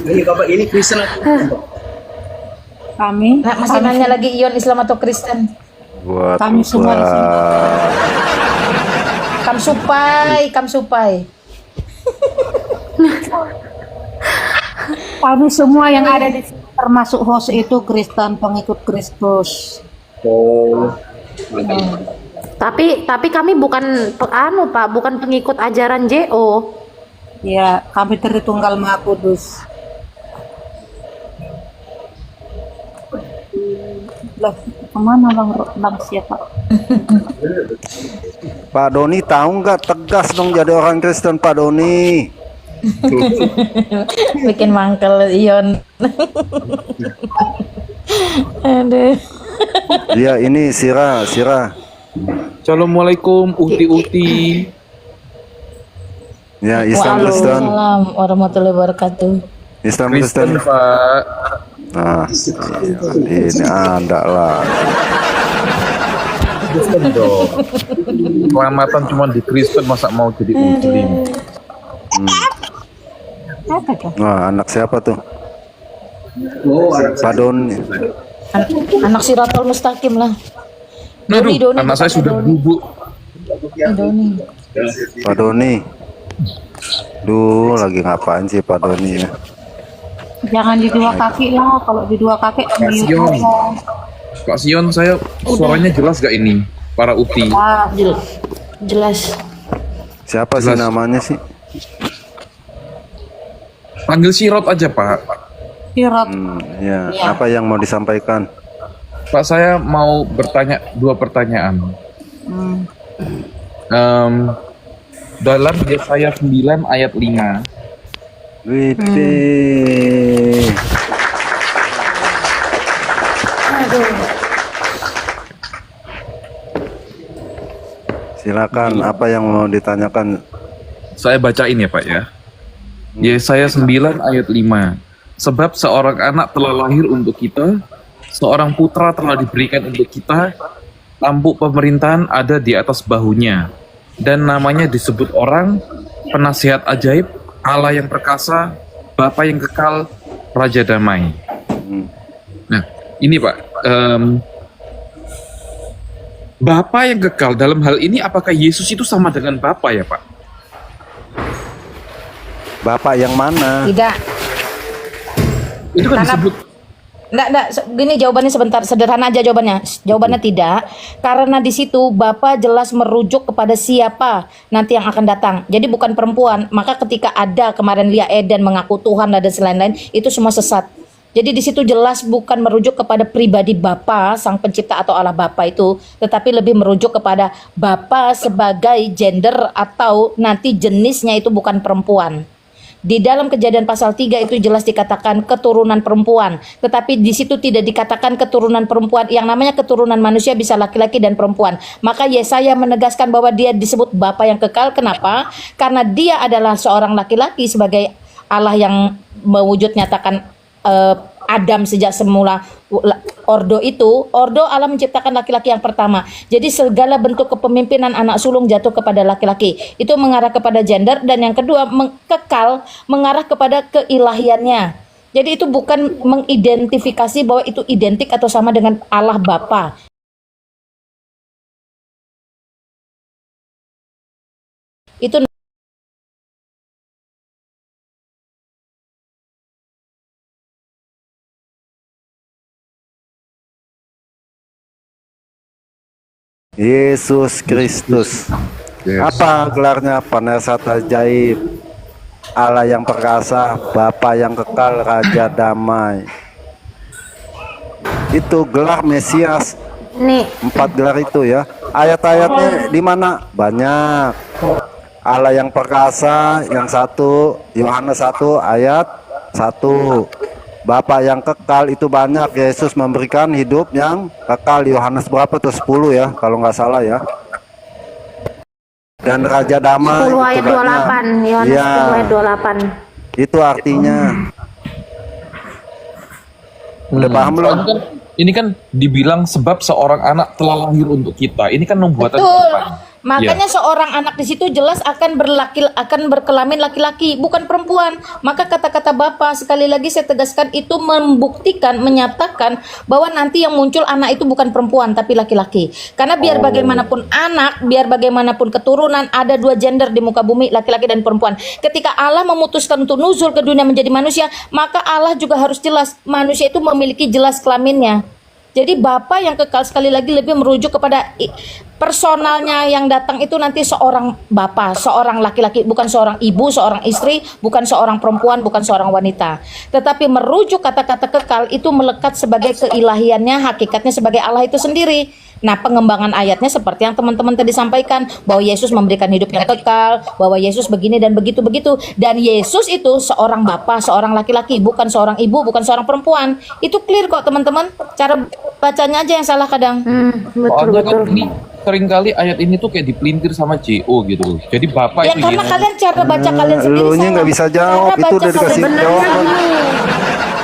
Ini Bapak ini Kristen kami, Nah, masih nanya lagi Ion Islam atau Kristen? Buat Kami semua di sini. Kamsupai. kami semua yang ada di sini termasuk host itu Kristen, pengikut Kristus. Oh. Tapi kami bukan Pak, bukan pengikut ajaran JO. Ya, kami Tritunggal Maha Kudus. Lah, kemana bang siapa? Pak Doni tahu nggak, tegas dong jadi orang Kristen Pak Doni. Bikin mangkel Ion. Aduh. Dia ini Sira. Assalamualaikum Uti. Ya Islam Kristen. Waalaikumsalam warahmatullahi wabarakatuh. Islam Kristen. Pak. Nah, ini ada lah. Kristen dong. Keselamatan cuma di Kristen, masa mau jadi Muslim? Wah, anak siapa tuh? Oh, Pak Doni. Anak Siratul Mustaqim lah. Aduh, Doni, anak saya Pak sudah Doni. bubuk. Doni. Pak Doni. Duh, lagi ngapain sih Pak Doni ya? Jangan di dua kaki lah, kalau di dua kaki Pak Sion. Pak Sion, saya suaranya jelas gak ini? Para Uti. Jelas. Siapa sih Jelas. namanya sih? Panggil Sirot aja Pak. Sirot. Ya, apa yang mau disampaikan? Pak, saya mau bertanya 2 pertanyaan. Dalam Yesaya 9 ayat 5. Widih. Silakan, apa yang mau ditanyakan? Saya bacain ya Pak ya. Yesaya 9 ayat 5. Sebab seorang anak telah lahir untuk kita, seorang putra telah diberikan untuk kita, tampuk pemerintahan ada di atas bahunya, dan namanya disebut orang, penasihat ajaib, Allah yang perkasa, Bapa yang kekal, Raja damai. Nah, ini Pak, Bapa yang kekal dalam hal ini, apakah Yesus itu sama dengan Bapa ya Pak? Bapak yang mana? Tidak. Itu kan Karena- disebut. Enggak, gini jawabannya sebentar, sederhana aja jawabannya. Jawabannya tidak, karena di situ Bapak jelas merujuk kepada siapa nanti yang akan datang. Jadi bukan perempuan. Maka ketika ada kemarin Lia Eden mengaku Tuhan dan lain-lain, itu semua sesat. Jadi di situ jelas bukan merujuk kepada pribadi Bapa sang pencipta atau Allah Bapa itu, tetapi lebih merujuk kepada Bapa sebagai gender atau nanti jenisnya itu bukan perempuan. Di dalam Kejadian pasal 3 itu jelas dikatakan keturunan perempuan, tetapi di situ tidak dikatakan keturunan perempuan. Yang namanya keturunan manusia bisa laki-laki dan perempuan. Maka Yesaya menegaskan bahwa dia disebut Bapa yang kekal. Kenapa? Karena dia adalah seorang laki-laki sebagai Allah yang mewujud nyatakan Adam sejak semula. Ordo Allah menciptakan laki-laki yang pertama. Jadi segala bentuk kepemimpinan anak sulung jatuh kepada laki-laki. Itu mengarah kepada gender. Dan yang kedua, kekal mengarah kepada keilahiannya. Jadi itu bukan mengidentifikasi bahwa itu identik atau sama dengan Allah Bapa. Itu Yesus Kristus. Apa gelarnya? Penasihat ajaib, Allah yang perkasa, Bapa yang kekal, Raja damai. Itu gelar Mesias. Nih, 4 gelar itu ya. Ayat-ayatnya di mana? Banyak. Allah yang perkasa yang 1, Yohanes 1 ayat 1. Bapa yang kekal itu banyak. Yesus memberikan hidup yang kekal. Yohanes berapa tuh? 10 ya kalau nggak salah ya. Dan Raja damai 10 itu ayat banyak. 28. Yohanes Ya, 10 ayat 28. itu artinya. Udah paham belum? Ini kan dibilang sebab seorang anak telah lahir untuk kita. Ini kan nubuatan Betul. Tuhan. Makanya seorang anak di situ jelas akan berkelamin laki-laki, bukan perempuan. Maka kata-kata Bapa sekali lagi saya tegaskan itu membuktikan, menyatakan bahwa nanti yang muncul anak itu bukan perempuan tapi laki-laki. Karena biar bagaimanapun anak, biar bagaimanapun keturunan, ada 2 gender di muka bumi, laki-laki dan perempuan. Ketika Allah memutuskan untuk nuzul ke dunia menjadi manusia, maka Allah juga harus jelas manusia itu memiliki jelas kelaminnya. Jadi Bapa yang kekal sekali lagi lebih merujuk kepada personalnya yang datang itu nanti seorang bapa, seorang laki-laki, bukan seorang ibu, seorang istri, bukan seorang perempuan, bukan seorang wanita. Tetapi merujuk kata-kata kekal itu melekat sebagai keilahiannya, hakikatnya sebagai Allah itu sendiri. Nah, pengembangan ayatnya seperti yang teman-teman tadi sampaikan, bahwa Yesus memberikan hidup yang kekal, bahwa Yesus begini dan begitu-begitu. Dan Yesus itu seorang bapa, seorang laki-laki, bukan seorang ibu, bukan seorang perempuan. Itu clear kok teman-teman. Cara bacanya aja yang salah kadang. Soalnya kan ini seringkali ayat ini tuh kayak dipelintir sama JO gitu. Jadi Bapak Ya itu karena Yesus. kalian cara baca kalian sendiri Lu nya salah. nggak bisa jawab, Cara itu baca udah dikasih kalian jawaban.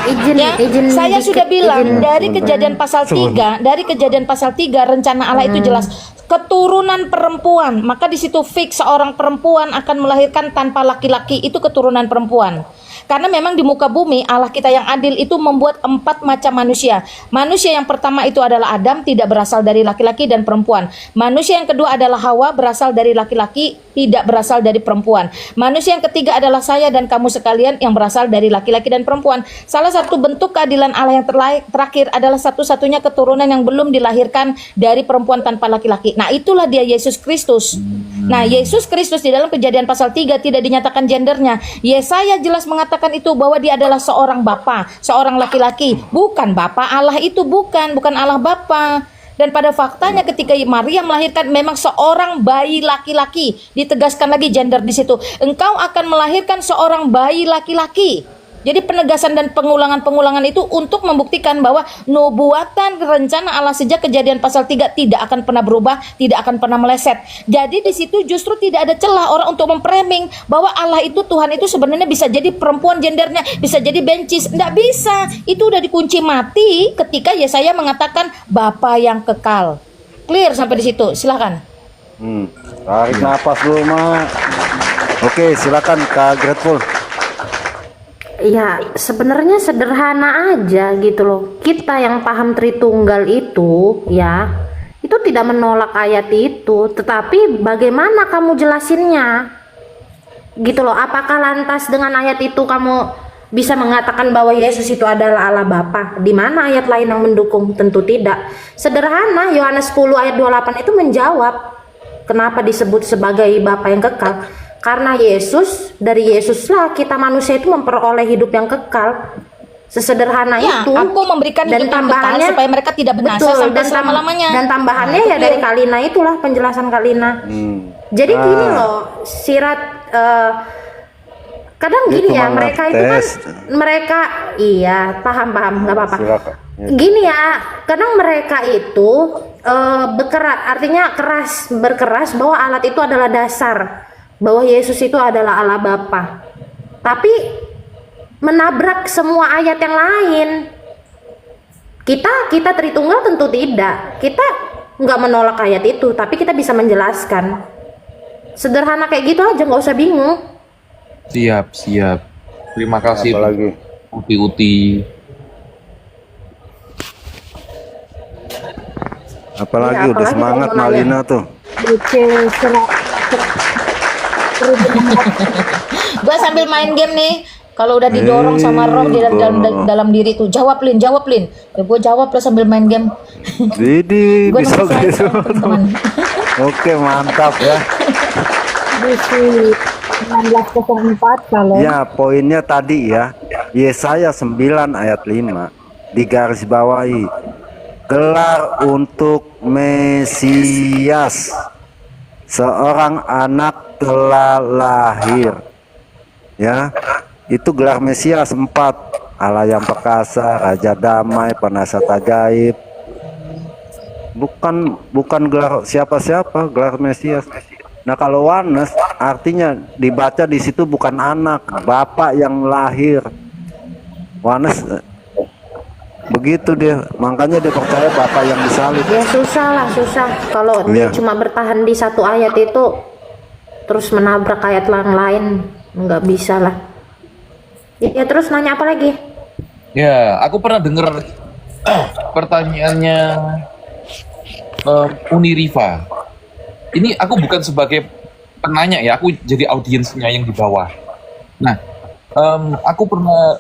Izin saya dikit, sudah bilang izin. dari kejadian pasal 3, dari kejadian pasal 3 rencana Allah itu jelas keturunan perempuan. Maka di situ fix seorang perempuan akan melahirkan tanpa laki-laki, itu keturunan perempuan. Karena memang di muka bumi Allah kita yang adil itu membuat 4 macam manusia. Manusia yang pertama itu adalah Adam, tidak berasal dari laki-laki dan perempuan. Manusia yang kedua adalah Hawa, berasal dari laki-laki, tidak berasal dari perempuan. Manusia yang ketiga adalah saya dan kamu sekalian yang berasal dari laki-laki dan perempuan. Salah satu bentuk keadilan Allah yang terakhir adalah satu-satunya keturunan yang belum dilahirkan dari perempuan tanpa laki-laki. Nah, itulah dia Yesus Kristus. Nah, Yesus Kristus di dalam kejadian pasal 3 tidak dinyatakan gendernya. Yesaya jelas mengatakan itu bahwa dia adalah seorang bapa, seorang laki-laki, bukan bapa Allah itu, bukan Allah bapa. Dan pada faktanya ketika Maria melahirkan memang seorang bayi laki-laki, ditegaskan lagi gender di situ. Engkau akan melahirkan seorang bayi laki-laki. Jadi penegasan dan pengulangan-pengulangan itu untuk membuktikan bahwa nubuatan rencana Allah sejak kejadian pasal 3 tidak akan pernah berubah, tidak akan pernah meleset. Jadi di situ justru tidak ada celah orang untuk memframing bahwa Allah itu, Tuhan itu sebenarnya bisa jadi perempuan gendernya, bisa jadi bencis. Nggak bisa. Itu udah dikunci mati ketika Yesaya mengatakan Bapa yang kekal. Clear sampai di situ. Silakan. Tarik nafas dulu, Mak. Oke, silakan Kak Grateful. Ya, sebenarnya sederhana aja gitu loh. Kita yang paham Tritunggal itu, ya, itu tidak menolak ayat itu, tetapi bagaimana kamu jelasinnya? Gitu loh. Apakah lantas dengan ayat itu kamu bisa mengatakan bahwa Yesus itu adalah Allah Bapa? Di mana ayat lain yang mendukung? Tentu tidak. Sederhana, Yohanes 10 ayat 28 itu menjawab kenapa disebut sebagai Bapa yang kekal. Karena Yesus, dari Yesuslah kita manusia itu memperoleh hidup yang kekal. Sesederhana Ya, itu. aku memberikan Dan hidup yang kekal tambahannya supaya mereka tidak binasa betul, sampai dan selama-lamanya. Dan tambahannya Nah, ya itu dari dia. Kalina itulah penjelasan Kalina. Jadi gini loh, Sirat kadang Dia gini ya, cuma mereka itu kan ngetes. mereka iya, paham nggak apa-apa. Silakan. Gini ya, kadang mereka itu berkeras, artinya berkeras bahwa alat itu adalah dasar, bahwa Yesus itu adalah Allah Bapa. Tapi menabrak semua ayat yang lain. Kita Tritunggal tentu tidak. Kita nggak menolak ayat itu, tapi kita bisa menjelaskan. Sederhana kayak gitu aja, nggak usah bingung. Siap. Terima kasih. Apalagi? Uti. Apalagi Iya, udah apalagi semangat kalau mau Malina tuh. Gue sambil main game nih. Kalau udah didorong sama roh di dalam diri tuh, jawab Lin. Ya, gue jawab lah sambil main game. Jadi Gue bisa nunggu gitu. teman-teman. Oke, mantap ya. Di 1904 kalau Ya, poinnya tadi ya. Yesaya 9 ayat 5 digarisbawahi. Gelar untuk Mesias. Seorang anak telah lahir. Ya. Itu gelar Mesias 4. Allah yang perkasa, Raja damai, penasihat ajaib. Bukan gelar siapa-siapa, gelar Mesias. Nah, kalau Wanes artinya dibaca di situ bukan anak, bapak yang lahir. Wanes begitu dia, makanya dia percaya bapak yang disalib. Ya susah kalau dia cuma bertahan di satu ayat itu terus menabrak ayat yang lain, nggak bisa lah. Ya terus nanya apa lagi? Ya, aku pernah dengar pertanyaannya Uni Riva. Ini aku bukan sebagai penanya ya, aku jadi audiensnya yang di bawah. Nah, aku pernah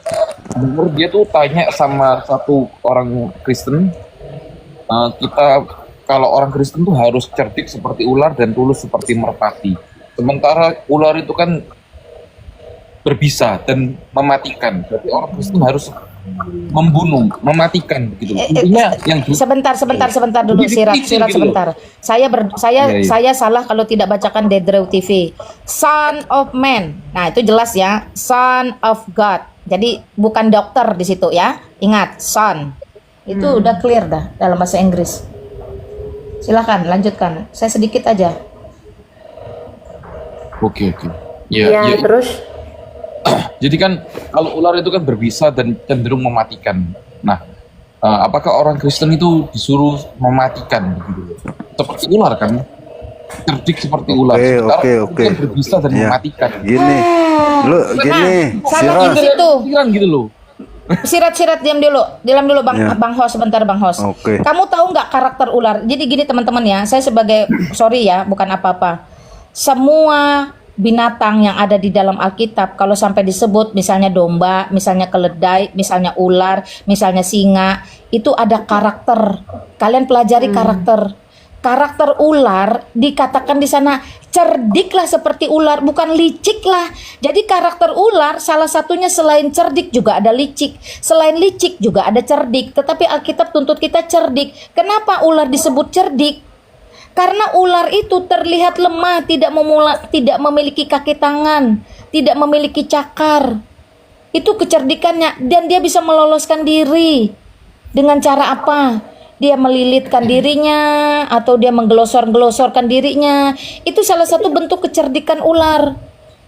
dengar dia tuh tanya sama satu orang Kristen, kita kalau orang Kristen tuh harus cerdik seperti ular dan tulus seperti merpati. Sementara ular itu kan berbisa dan mematikan. Berarti orang Kristen harus membunuh, mematikan gitu. Intinya yang Sebentar dulu, sirat gitu sebentar. Saya salah kalau tidak bacakan Dedrew TV. Son of Man. Nah, itu jelas ya, Son of God. Jadi bukan dokter di situ ya. Ingat, son. Itu udah clear dah dalam bahasa Inggris. Silakan lanjutkan. Saya sedikit aja. Oke. Ya, terus Jadi kan kalau ular itu kan berbisa dan cenderung mematikan. Nah, apakah orang Kristen itu disuruh mematikan begitu? Seperti ular kan? Cerdik seperti ular. Oke. Kan berbisa dan mematikan. Gini. Lu gini, Sama di situ. Gitu loh. Sirat diam dulu Bang Hos, sebentar Bang Hos. Oke. Kamu tahu nggak karakter ular? Jadi gini teman-teman ya, saya sebagai sorry ya, bukan apa-apa. Semua binatang yang ada di dalam Alkitab kalau sampai disebut misalnya domba, misalnya keledai, misalnya ular, misalnya singa, itu ada karakter. Kalian pelajari karakter. Karakter ular dikatakan di sana cerdiklah seperti ular, bukan licik lah. Jadi karakter ular salah satunya selain cerdik juga ada licik. Selain licik juga ada cerdik. Tetapi Alkitab tuntut kita cerdik. Kenapa ular disebut cerdik? Karena ular itu terlihat lemah, tidak memiliki kaki tangan, tidak memiliki cakar. Itu kecerdikannya, dan dia bisa meloloskan diri. Dengan cara apa? Dia melilitkan dirinya atau dia menggelosor-gelosорkan dirinya. Itu salah satu bentuk kecerdikan ular.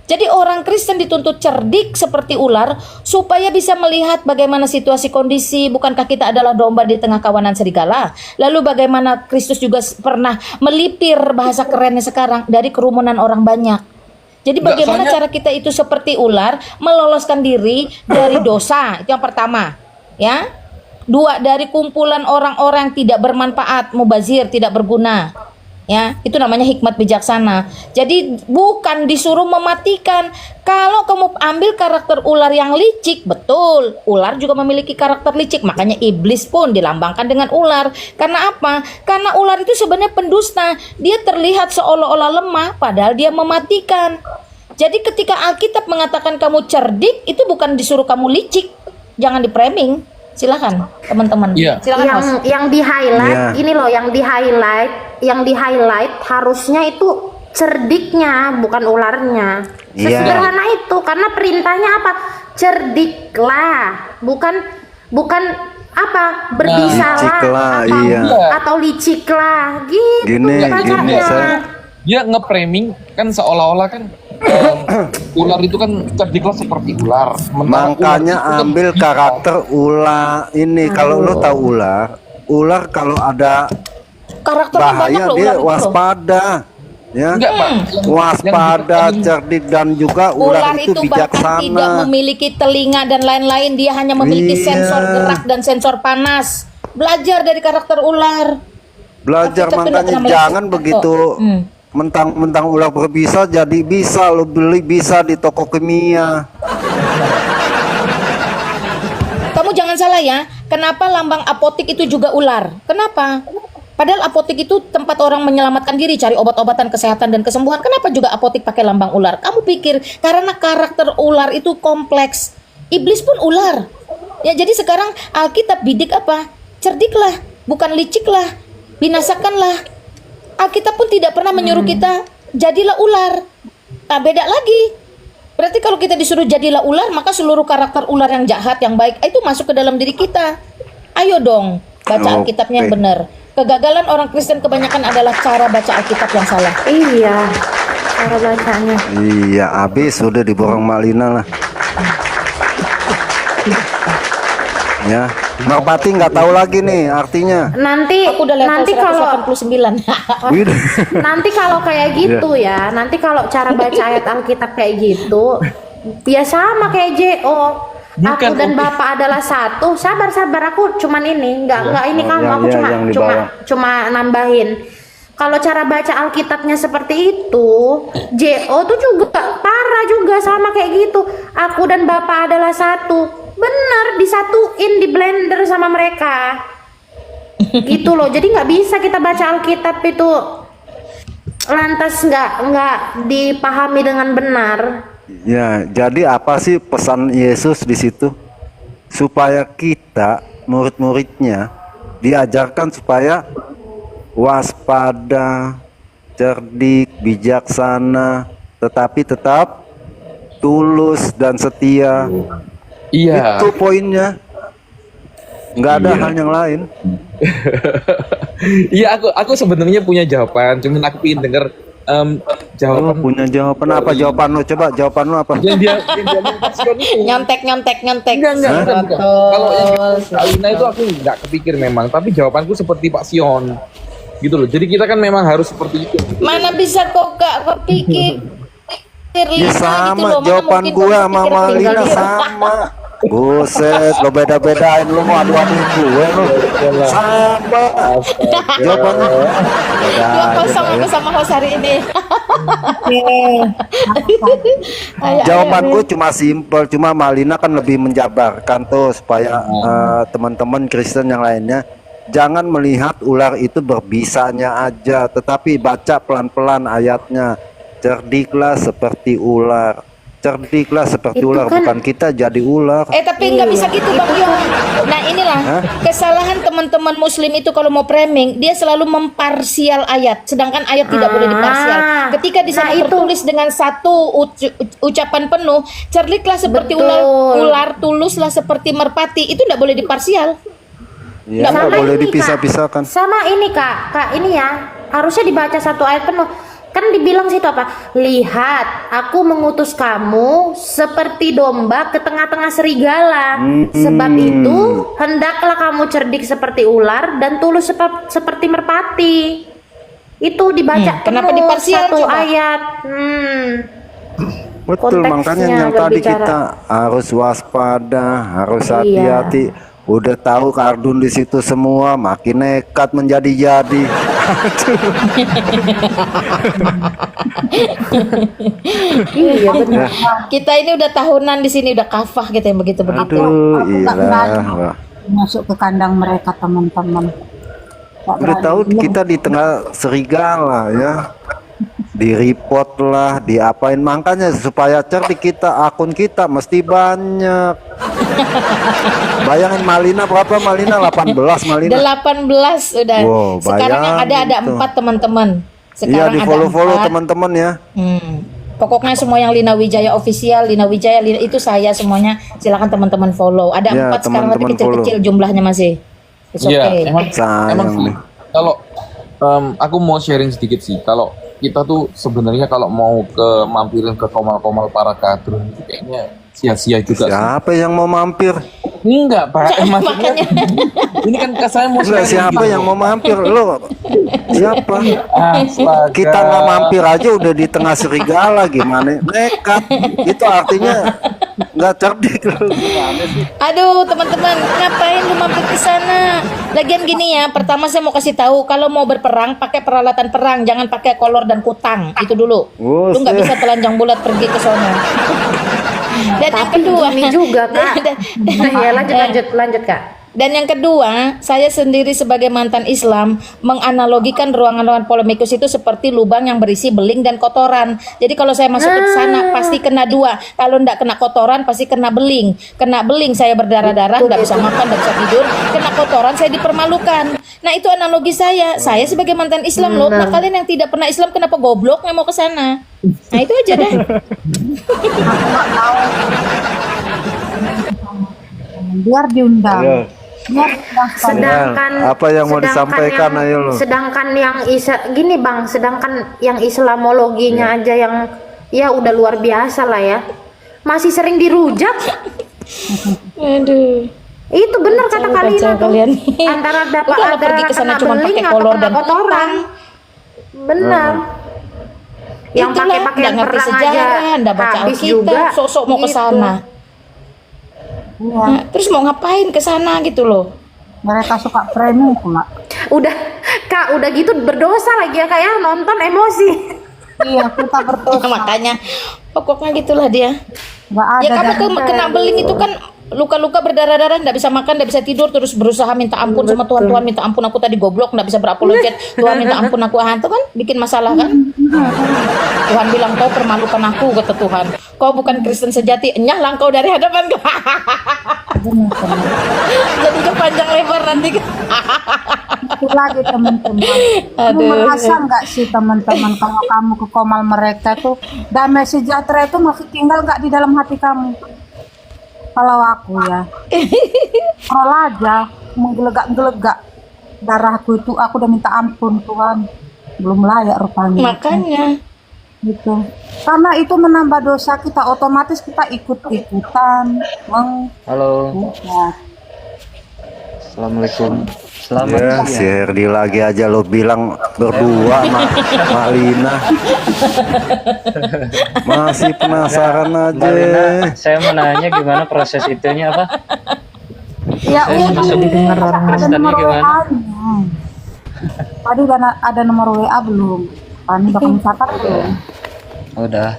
Jadi orang Kristen dituntut cerdik seperti ular supaya bisa melihat bagaimana situasi kondisi. Bukankah kita adalah domba di tengah kawanan serigala? Lalu bagaimana Kristus juga pernah melipir, bahasa kerennya sekarang, dari kerumunan orang banyak. Jadi bagaimana cara kita itu seperti ular meloloskan diri dari dosa. Itu yang pertama, ya. 2, dari kumpulan orang-orang yang tidak bermanfaat, mubazir, tidak berguna. Ya, itu namanya hikmat bijaksana. Jadi bukan disuruh mematikan. Kalau kamu ambil karakter ular yang licik, betul, ular juga memiliki karakter licik. Makanya iblis pun dilambangkan dengan ular. Karena apa? Karena ular itu sebenarnya pendusta. Dia terlihat seolah-olah lemah, padahal dia mematikan. Jadi ketika Alkitab mengatakan kamu cerdik, itu bukan disuruh kamu licik. Jangan di-framing. Silakan teman-teman. Silakan yang di highlight ini loh, yang di highlight harusnya itu cerdiknya, bukan ularnya. Sesederhana itu, karena perintahnya apa? Cerdiklah, bukan apa? Berbisalah atau liciklah gitu. Gini, Dia nge-framing kan seolah-olah kan ular itu kan cerdiklah seperti ular. Makanya ambil karakter ular ini. Kalau lo tahu ular kalau ada bahaya dia waspada, ya. Waspada, cerdik, dan juga ular itu bijaksana. Bahkan tidak memiliki telinga dan lain-lain, dia hanya memiliki sensor gerak dan sensor panas. Belajar dari karakter ular. Belajar, makanya jangan begitu. Mentang-mentang ular berbisa jadi bisa lo beli bisa di toko kimia. jangan salah ya, kenapa lambang apotik itu juga ular? Kenapa? Padahal apotik itu tempat orang menyelamatkan diri, cari obat-obatan kesehatan dan kesembuhan. Kenapa juga apotik pakai lambang ular? Kamu pikir karena karakter ular itu kompleks. Iblis pun ular. Ya, jadi sekarang Alkitab bidik apa? Cerdiklah, bukan liciklah, binasakanlah. Alkitab pun tidak pernah menyuruh kita jadilah ular. Nah, beda lagi. Berarti kalau kita disuruh jadilah ular, maka seluruh karakter ular yang jahat, yang baik, itu masuk ke dalam diri kita. Ayo dong, baca Alkitabnya yang benar. Kegagalan orang Kristen kebanyakan adalah cara baca Alkitab yang salah. Iya, cara bacanya. Iya, habis udah diborong Malina lah. Ya, Merpati nggak tahu lagi nih artinya. Nanti Aku udah level nanti kalau 189. nanti kalau kayak gitu ya, nanti kalau cara baca ayat Alkitab kayak gitu, ya sama kayak JO. Aku dan Bapak adalah satu. Sabar, aku cuman ini, enggak ini kamu, aku cuma nambahin. Kalau cara baca Alkitabnya seperti itu, JO tuh juga parah juga sama kayak gitu. Aku dan Bapak adalah satu. Bener, disatuin di blender sama mereka. Gitu loh. Jadi nggak bisa kita baca Alkitab itu lantas nggak dipahami dengan benar. Ya, jadi apa sih pesan Yesus di situ? Supaya kita murid-muridnya diajarkan supaya waspada, cerdik, bijaksana, tetapi tetap tulus dan setia. Iya. Itu poinnya. Nggak ada hal yang lain. Iya, aku sebenarnya punya jawaban, cuman aku ingin dengar jawaban. Punya jawaban apa? Jawaban lu, coba jawaban lu apa? Yang dia pasion itu. Nyontek. Enggak. Kalau yang Alina itu aku nggak kepikir memang, tapi jawabanku seperti Pak Sion. Gitu loh. Jadi kita kan memang harus seperti itu. Mana bisa kok gak kepikir? Ya sama, jawaban gua sama Malina sama. Buset, lo beda-bedain, lo mau adu-adu gue lo. Sama. Jawabannya. Aku sama host hari ini. Jawabanku cuma simpel, cuma Malina kan lebih menjabarkan tuh supaya teman-teman Kristen yang lainnya jangan melihat ular itu berbisanya aja, tetapi baca pelan-pelan ayatnya. Cerdiklah seperti ular. Cerdiklah seperti Itu ular, kan- bukan kita jadi ular. Tapi nggak bisa gitu Bang Yo. Nah inilah kesalahan teman-teman Muslim itu kalau mau framing, dia selalu memparsial ayat, sedangkan ayat tidak boleh diparsial. Ketika di sana tertulis dengan satu ucapan penuh, cerdiklah seperti ular, tuluslah seperti merpati, itu tidak boleh diparsial. Ya, nggak Sama boleh ini, dipisah-pisahkan. Sama ini kak ini ya harusnya dibaca satu ayat penuh. Kan dibilang situ apa? Lihat, aku mengutus kamu seperti domba ke tengah-tengah serigala. Sebab itu, hendaklah kamu cerdik seperti ular dan tulus seperti merpati. Itu dibaca kenapa penuh diparsial satu coba? ayat. Betul, Konteksnya makanya yang tadi berbicara. kita harus waspada, harus hati-hati. Udah tahu kardun di situ semua, makin nekat menjadi-jadi. Iya benar. Kita ini udah tahunan di sini, udah kafah gitu yang begitu-begitu. Aduh, Aku nggak berani iya. masuk ke kandang mereka teman-teman. Nggak Udah berani. tahu kita di tengah serigala ya. Di report lah, diapain, makanya supaya cerdik kita, akun kita mesti banyak. Bayangin Malina berapa? Malina 18 Malina. 18 udah. Wow, Sekarang yang ada bayangin tuh. 4 teman-teman. Iya, Sekarang di ada follow-follow 4. teman-teman ya. Pokoknya semua yang Lina Wijaya official, Lina Wijaya itu saya semuanya, silakan teman-teman follow. Ada Ya, 4 sekarang, tapi teman-teman kecil-kecil jumlahnya masih. It's Iya, okay. emang Sayang nih. kalau aku mau sharing sedikit sih, kalau kita tuh sebenarnya kalau mau ke mampirin ke komal-komal para kadrun itu kayaknya sia-sia juga sih. Siapa yang mau mampir? Enggak Pak, maksudnya ini kan saya mau Enggak, sharing siapa gitu. yang mau mampir? Lo siapa? Astaga. Kita nggak mampir aja udah di tengah serigala, gimana? Nekat. Itu artinya nggak cerdik. Gimana sih? Aduh teman-teman, ngapain lu mampir ke sana? Lagian gini ya, pertama saya mau kasih tahu, kalau mau berperang pakai peralatan perang, jangan pakai kolor dan kutang. Itu dulu. Lu nggak bisa telanjang bulat pergi ke sana. Dan yang kedua Ini juga Kak. Ya lanjut Kak. Dan yang kedua, saya sendiri sebagai mantan Islam menganalogikan ruangan-ruangan polemikus itu seperti lubang yang berisi beling dan kotoran. Jadi kalau saya masuk ke sana pasti kena dua. Kalau enggak kena kotoran pasti kena beling. Kena beling saya berdarah-darah, enggak bisa makan, enggak bisa tidur. Kena kotoran saya dipermalukan. Nah itu analogi saya. Saya sebagai mantan Islam loh. Nah kalian yang tidak pernah Islam kenapa gobloknya mau ke sana? Nah itu aja deh. Biar diundang. Ayo. Sedangkan Apa yang mau disampaikan, ayo lo. sedangkan yang gini Bang, sedangkan yang Islamologinya aja yang ya udah luar biasa lah ya. Masih sering dirujak. Aduh. Itu benar kata Kalina tuh. Kalian. Antara dapat Udah, ada pergi ke sana kena cuma beling pakai atau kolor kena dan kotoran. Benar. Yang Itulah, pakai pakaian nggak ngerti perang aja sejarah, nggak baca habis Alkitab, juga. sok-sok mau ke Gitu. sana. Nah, terus mau ngapain ke sana gitu loh? Mereka suka framing pula. Udah Kak, udah gitu berdosa lagi ya Kak ya, nonton emosi. Iya, kita berdosa. Makanya pokoknya gitulah dia. Nggak ada Ya kamu dari- kena beling itu kan luka-luka berdarah-darah, nggak bisa makan, nggak bisa tidur, terus berusaha minta ampun sama Tuhan. Tuhan minta ampun aku tadi goblok, nggak bisa berapologet. Tuhan minta ampun aku hantu kan, bikin masalah kan. Tuhan bilang kau permalukan aku, kata Tuhan. Kau bukan Kristen sejati, enyahlah kau dari hadapanku. Jadi panjang lebar nanti. Itu lagi teman-teman. Kamu Aduh. merasa nggak sih teman-teman kalau kamu ke komal mereka tuh damai sejahtera itu masih tinggal nggak di dalam hati kamu? Kalau aku ya, scroll aja menggelegak-gelegak darahku itu, aku udah minta ampun Tuhan, belum layak rupanya. Makanya Gitu. Karena itu menambah dosa kita, otomatis kita ikut-ikutan Halo, ya. assalamualaikum. Selamat Ya, pagi. si Herdi lagi aja lo bilang berdua Mak Lina. Masih penasaran Mbak Lina, aja. saya mau nanya gimana proses itunya apa? Ya Saya udah masuk didengar orang ada Kristennya nomor gimana? WA-nya. Tadi udah ada nomor WA belum? Pani udah kamu catat belum? Udah.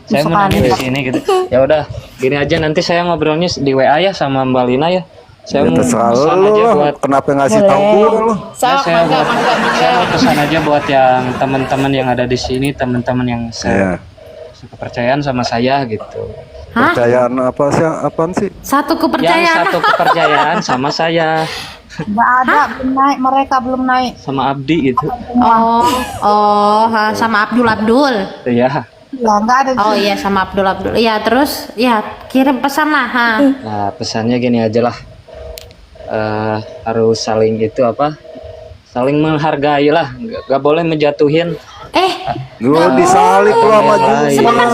Saya mau nanya di sini gitu. Ya udah, gini aja nanti saya ngobrolnya di WA ya sama Mbak Lina ya. Saya Ya mau terserah pesan lo aja lah. buat Kenapa ngasih tahu gue lo? saya mau pesan aja buat yang teman-teman yang ada di sini, teman-teman yang Iya. kepercayaan sama saya gitu. Percayaan apa sih? Apaan sih? Satu Yang kepercayaan. satu kepercayaan sama saya, Nggak ada, belum naik, mereka belum naik. sama Abdi gitu. Sama Abdul. Ya. Ya nggak ada. Oh iya sama Abdul. Ya terus ya kirim pesan lah. Nah, pesannya gini aja lah. Harus saling itu apa? Saling menghargai lah. Nggak boleh menjatuhin. Lu disalip lo sama Jules. Sebentar.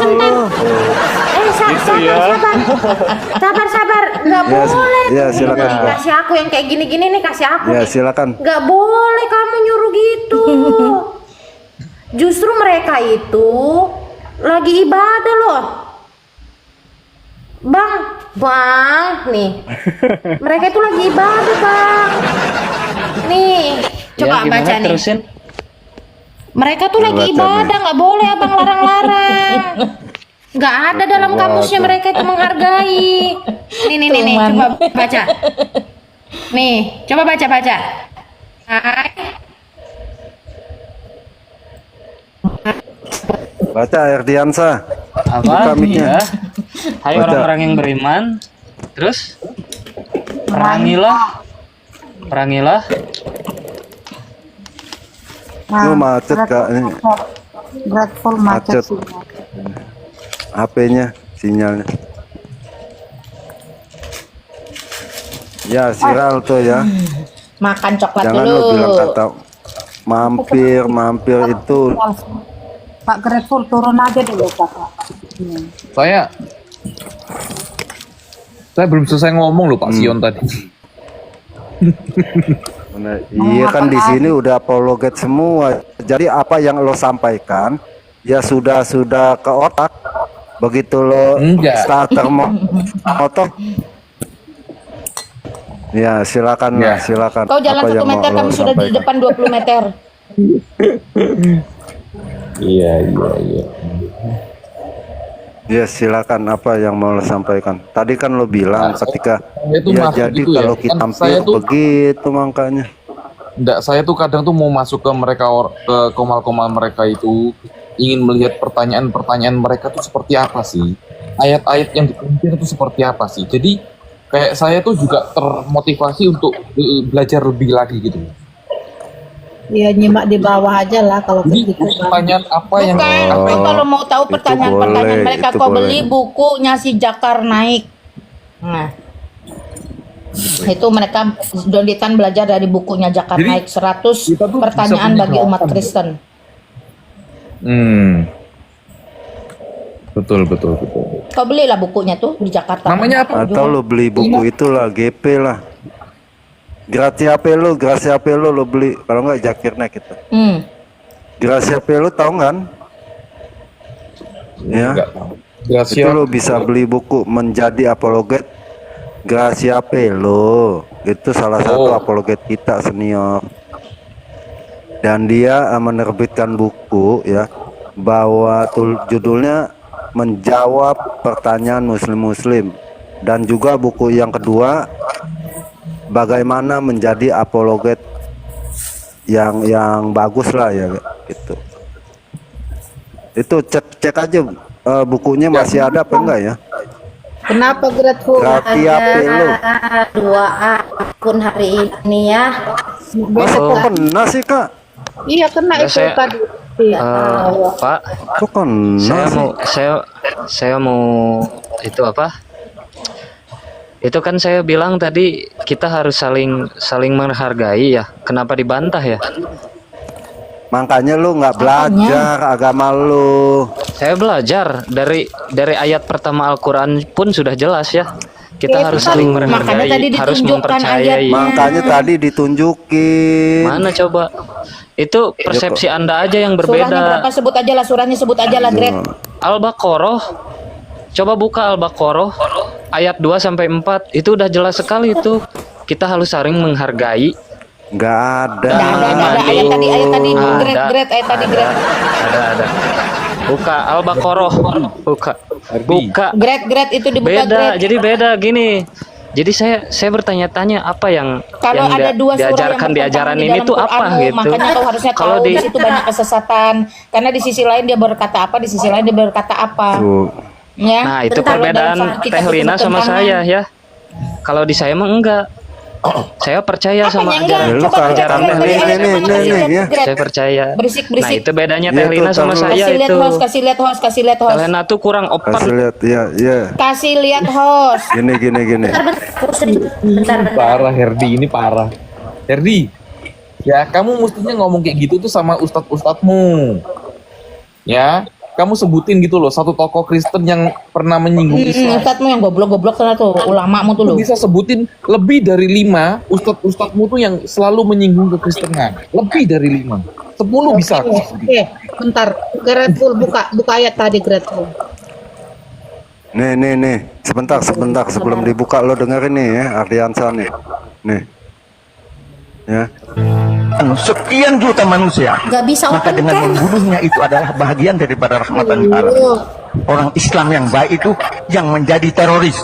Sabar. Nggak Ya, boleh. ya, silakan. Nih, kasih aku yang kayak gini-gini nih, kasih aku. Ya silakan. Nggak boleh kamu nyuruh gitu. Justru mereka itu lagi ibadah loh. Bang, nih. Mereka itu lagi ibadah, Bang. Nih, coba Ya, gimana? baca nih. Terusin. Mereka tuh lagi Baca ibadah, nggak boleh abang larang-larang. Nggak ada dalam kamusnya mereka itu menghargai. Nih, coba baca. Nih, coba baca. Hai. Baca Erdiansa. Apa? Buka mic-nya. Iya. Hai Baca. orang-orang yang beriman. Terus perangilah. Lu macet kak ini. Grateful macet. Macet. HP-nya sinyalnya. Ya viral tuh ya. Makan coklat Jangan dulu. lu bilang kata mampir itu. Pak Grateful turun aja dulu kakak. Saya belum selesai ngomong loh Pak Sion tadi. Nah, iya kan di sini udah apologet semua. Jadi apa yang lo sampaikan ya sudah ke otak. Begitu lo Enggak. starter motor. Ya silakan Ya. lah, silakan. Kau jalan Apa 1 yang mau meter, lo kamu sudah di sampaikan? depan 20 meter. Iya. Ya silakan, apa yang mau lo sampaikan? Tadi kan lo bilang ketika saya tuh ya masuk jadi gitu ya. kalau kita Kan tampil saya tuh begitu makanya. enggak, saya tuh kadang tuh mau masuk ke mereka, ke komal-komal mereka itu, ingin melihat pertanyaan-pertanyaan mereka tuh seperti apa sih, ayat-ayat yang dipimpin itu seperti apa sih. Jadi kayak saya tuh juga termotivasi untuk belajar lebih lagi gitu. Ya nyimak di bawah aja lah kalau Jadi begitu. pertanyaan apa yang Bukan, Oh, lu kalau mau tahu itu pertanyaan-pertanyaan boleh, mereka, itu kau boleh. beli bukunya si Jakar Naik. Nah, itu mereka Donitan belajar dari bukunya Jakar Jadi, Naik 100 kita tuh pertanyaan bisa punya bagi umat jawaban. Kristen. Betul. Kau belilah bukunya tuh di Jakarta. Namanya apa? Atau lo beli buku itulah, GP lah. Gracia Pelo lo beli. Kalau nggak Zakir Naik itu. Gracia Pelo tahu kan? Ya. Enggak tahu. Gracia. Itu lo bisa beli buku Menjadi Apologet Gracia Pelo. Itu salah satu apologet kita senior. Dan dia menerbitkan buku ya, bahwa judulnya Menjawab Pertanyaan Muslim-Muslim. Dan juga buku yang kedua, Bagaimana Menjadi Apologet yang bagus lah ya gitu. Itu cek aja bukunya masih ada apa enggak ya? Kenapa Grateful? Gracia Pelo. Dua akun hari ini ya. Masa kok kena sih Kak? Iya kena Ya, itu saya- tadi. Iya. Pak, Kok kena sih? saya mau itu apa? Itu kan saya bilang tadi kita harus saling menghargai ya. Kenapa dibantah ya? Makanya lu nggak belajar agama lu. Saya belajar dari ayat pertama Al-Qur'an pun sudah jelas ya. Kita harus saling Makanya menghargai, tadi harus ditunjukkan mempercayai. ayatnya. Makanya tadi ditunjukin. Mana coba? Itu persepsi Anda aja yang Surahnya berbeda. berapa? Sebut aja lah surahnya, sebut aja lah, Gret. Al-Baqarah. Coba buka Al-Baqarah ayat 2 sampai 4. Itu udah jelas sekali itu. Kita harus saling menghargai. Nggak ada. Ada ayat tadi Ada. Gret, ayat tadi Gret. Ada. Buka Al-Baqarah. Buka. Gret itu dibuka Beda. Gret. Jadi beda gini. Jadi saya bertanya-tanya apa yang Kalau yang ada dua surah diajarkan yang di ajaran bertentangan di ini dalam tuh apa Qur'anmu, gitu. makanya kau harusnya Kalau tahu di di situ banyak kesesatan. Karena di sisi lain dia berkata apa, di sisi lain dia berkata apa. Tuh. Ya. Nah, itu Kalau perbedaan dalam kita Teh Lina sama bertentangan. saya ya. Kalau di saya mah enggak. Saya percaya sama Apanya enggak? ajaran lu Coba kalau- ajaran Gret, Teh dari Lina. ayat mana nih, Gret, ya. Gret. Saya percaya. Berisik. Nah, itu bedanya Ya, Teh tuh, Lina sama taruh. saya Kasih lihat itu. host, kasih lihat host. Teh Lina tuh kurang opak. Kasih lihat ya. Kasih lihat host. Gini. Bentar. Parah Herdi, ini parah. Herdi, ya kamu mestinya ngomong kayak gitu tuh sama ustadz-ustadzmu. Ya, kamu sebutin gitu loh satu tokoh Kristen yang pernah menyinggung Islam. Ustadmu yang goblok-goblok sana tuh, ulamamu tuh Lu lu. bisa sebutin lebih dari 5 ustadz-ustadzmu tuh yang selalu menyinggung kekristenan. Lebih dari 5. 10 bisa. Oke, bentar. Grateful buka ayat tadi Grateful. Nih. Sebentar sebelum dibuka lo dengerin nih ya, Ardiansa nih. Nih. Ya. Sekian juta manusia, Gak bisa maka open dengan cam. membunuhnya itu adalah bahagian daripada rahmatan Allah. Orang Islam yang baik itu yang menjadi teroris.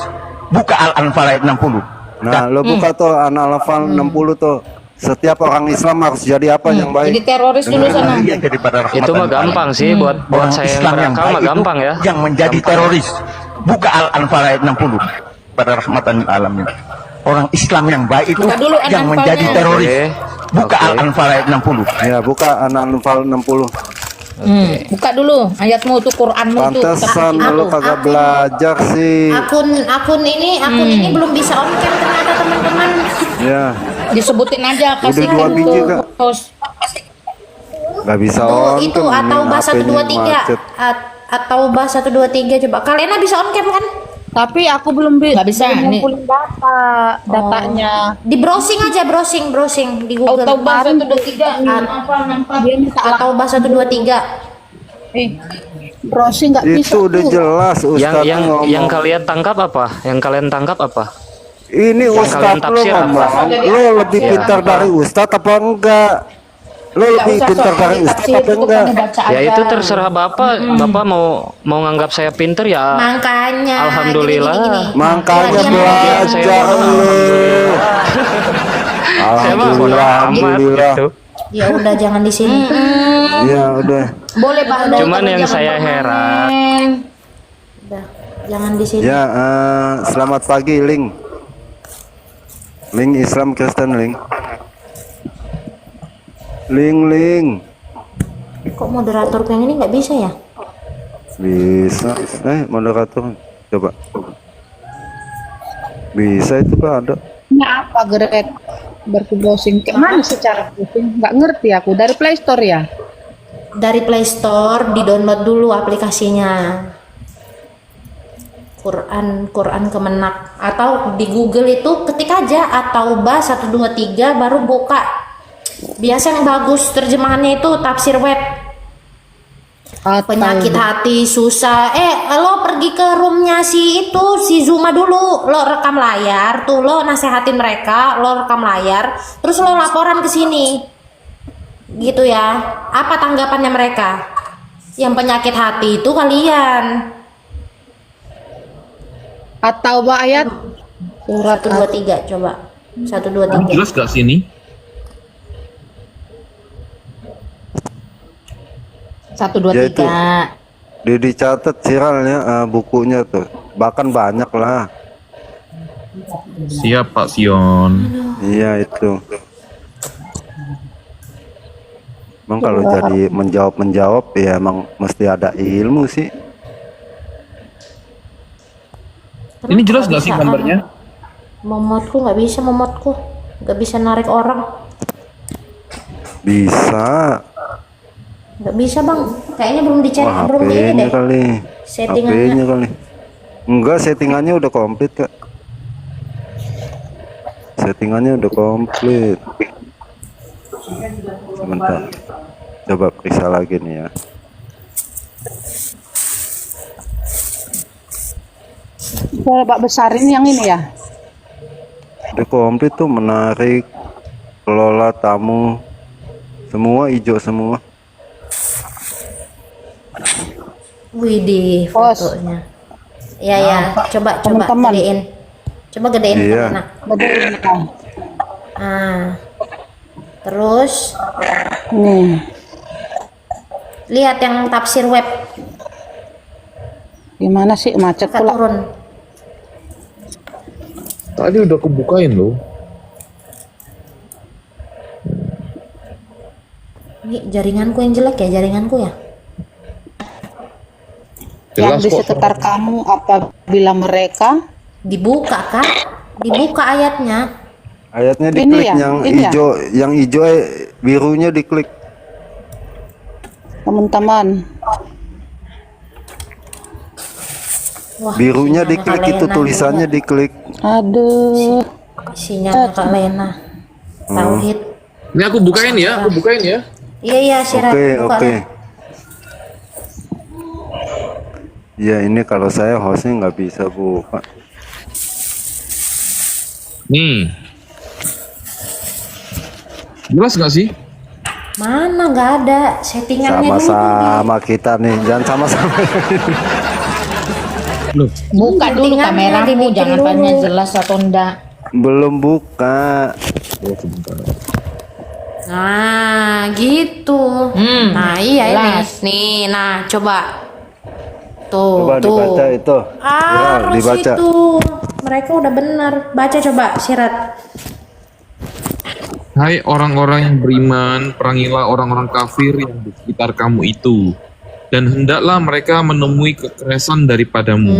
Buka Al-Anfal ayat 60. Nah, lo buka tuh Al-Anfal 60 tuh. Setiap orang Islam harus jadi apa yang Jadi baik? teroris dulu sana. Bahagian daripada rahmatan Itu mah gampang sih buat Orang saya yang Islam yang berakal mah baik itu gampang ya. yang menjadi teroris. Buka Al-Anfal ayat 60 pada rahmatan alamin. Orang Islam yang baik itu Buka dulu yang Al-Anfalnya. menjadi teroris. Buka Oke. Al-Anfal ayat 60. Ya, buka Al-Anfal 60. Buka dulu ayatmu tuh, Qur'anmu tuh. Pantesan lo kagak belajar sih. Akun ini belum bisa on cam ternyata teman-teman. Ya, Disebutin aja, kasih Udah 2 biji, Kak. host. nggak bisa Tuh, on itu cam, atau ini bahas HP-nya 123 macet. atau bahas 123 coba. Kalian bisa on cam kan? Tapi aku belum Nggak bisa, belum nih. ngumpulin datanya. Di browsing aja, browsing di Google. Atau bahas 123. Dia minta Atau bahas 123. browsing nggak bisa. Itu udah tuh. jelas Ustadz Yang ngomong. kalian tangkap apa? Yang kalian tangkap apa? Ini yang Ustadz kalian lo tafsir apa? ngomong, lo lebih Ya. pintar dari Ustadz apa enggak? Lo lebih pintar dari Ustaz apa enggak? Ya itu terserah Bapak. Bapak mau nganggap saya pinter ya. Makanya Alhamdulillah. gini. Makanya Kalau dia belajar saya lo. Saya mah bodo Alhamdulillah, amat alhamdulillah. gitu. Ya udah jangan di sini. Ya udah. Boleh Pak. Cuman tapi yang jangan saya heran, Udah, jangan di sini. Ya, selamat pagi, Ling. Ling Islam Kristen, Ling. Ling. Kok moderator yang ini nggak bisa ya? Bisa. Moderator. Coba. Bisa itu Pak, ada. Ini apa Gret? Berbrowsing kayak mana secara browsing? Nggak ngerti aku. Dari Play Store ya? Dari Play Store di-download dulu aplikasinya. Quran Kemenak, atau di Google itu ketik aja At-Taubah 123 baru buka. Biasa yang bagus terjemahannya itu tafsir web. Penyakit hati susah. Lo pergi ke roomnya si Zuma dulu, lo rekam layar tuh, lo nasehatin mereka, lo rekam layar, terus lo laporan ke sini, gitu ya. Apa tanggapannya mereka? Yang penyakit hati itu kalian. Atau ayat Surat 123 coba. 123. Jelas gak sih ini? 123. Dicatat siralnya bukunya tuh. Bahkan banyak lah. Siap Pak Sion. Iya itu. Emang kalau jadi menjawab ya emang mesti ada ilmu sih. Ini jelas gak sih gambarnya? Momotku nggak bisa narik orang. Bisa. Nggak bisa bang, kayaknya belum dicek, Wah, belum ini HP-nya deh kali. settingannya. HP-nya kali. Enggak, settingannya udah komplit Kak. Settingannya udah komplit. Sebentar. Coba periksa lagi nih ya. coba besarin yang ini ya. Udah komplit tuh, menarik, kelola tamu, semua hijau semua. Widih fotonya. Ya, coba Teman-teman. gedein. Coba gedein Iya. Nah. Betul, kan? Terus Nih, lihat yang tafsir web, gimana sih macet Kakak pula. turun. Tadi udah kebukain loh. Ini jaringanku yang jelek ya, jaringanku ya. Yang di sekitar kamu apabila mereka Dibuka Kak, dibuka ayatnya. Ayatnya Ini diklik, ya, yang ini ya? hijau, yang hijau birunya diklik. teman-teman. Wah, Birunya isinya diklik Kak itu Lena tulisannya juga. diklik. Aduh. Isinya Kak Lena. Tauhid. Ini aku bukain ya, Iya Syirat. Oke, Buka oke. deh. Ya ini kalau saya hostnya nggak bisa buka. Nih. Jelas gak sih? Mana nggak ada settingannya dulu. Sama-sama kita nih, jangan sama-sama. Buka dulu kameramu, dibikin jangan dulu. tanya jelas atau enggak. Belum buka. Nah, gitu. Nah, iya jelas. ini. Nih, nah coba. Tuh, Coba tuh. dibaca itu. Viral, Harus dibaca. itu. Mereka udah benar. Baca coba, Syirat. Hai orang-orang yang beriman, perangilah orang-orang kafir yang di sekitar kamu itu. Dan hendaklah mereka menemui kekerasan daripadamu.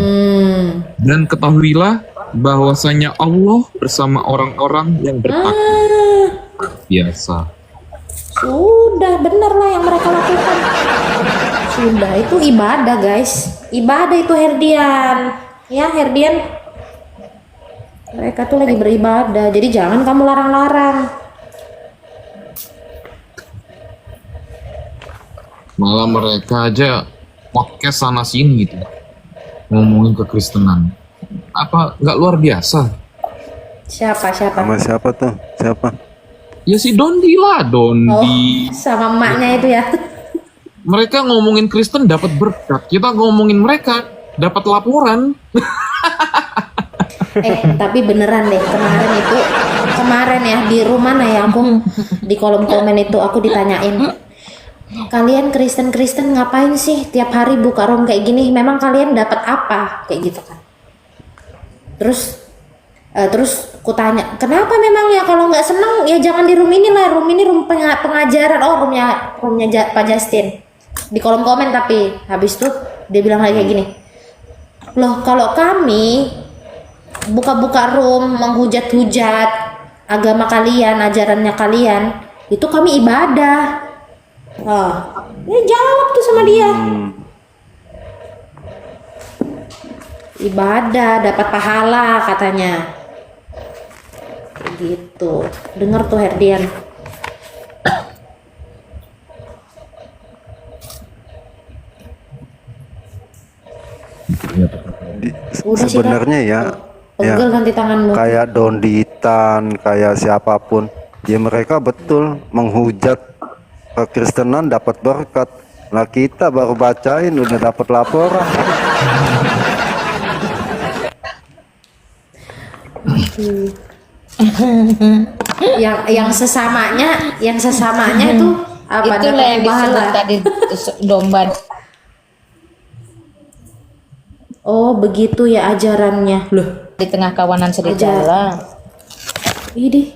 Dan ketahuilah bahwasanya Allah bersama orang-orang yang bertakwa. Biasa. Sudah benar lah yang mereka lakukan. Sudah, itu ibadah, guys. Ibadah itu Herdian. Ya, Herdian. Mereka tuh lagi beribadah. Jadi jangan kamu larang-larang. Malah mereka aja podcast sana sini gitu, ngomongin kekristenan. Apa nggak luar biasa? Siapa? Sama siapa tuh? Siapa? Ya si Dondi lah, Dondi. Sama emaknya itu ya. Mereka ngomongin Kristen dapat berkat, kita ngomongin mereka dapat laporan. Tapi beneran deh, kemarin ya di rumah ya, aku di kolom komen itu aku ditanyain, kalian Kristen ngapain sih tiap hari buka room kayak gini, memang kalian dapat apa, kayak gitu kan. Terus ku tanya, kenapa memang ya, kalau nggak seneng ya jangan di room ini lah, room ini room pengajaran. Roomnya Pak Justin di kolom komen. Tapi habis itu dia bilang lagi kayak gini, loh kalau kami buka-buka room menghujat-hujat agama kalian, ajarannya kalian, itu kami ibadah. Ya jawab tuh sama dia. Ibadah, dapat pahala katanya. Kayak gitu. Dengar tuh Herdian. Sebenarnya ya, pegel nanti tanganmu. kayak Donditan, kayak siapapun, ya mereka betul menghujat kekristenan dapat berkat. Lah kita baru bacain udah dapat laporan. yang sesamanya itu apa? Itulah yang disebut tadi domba. Oh begitu ya ajarannya. Loh, Di tengah kawanan serigala. ini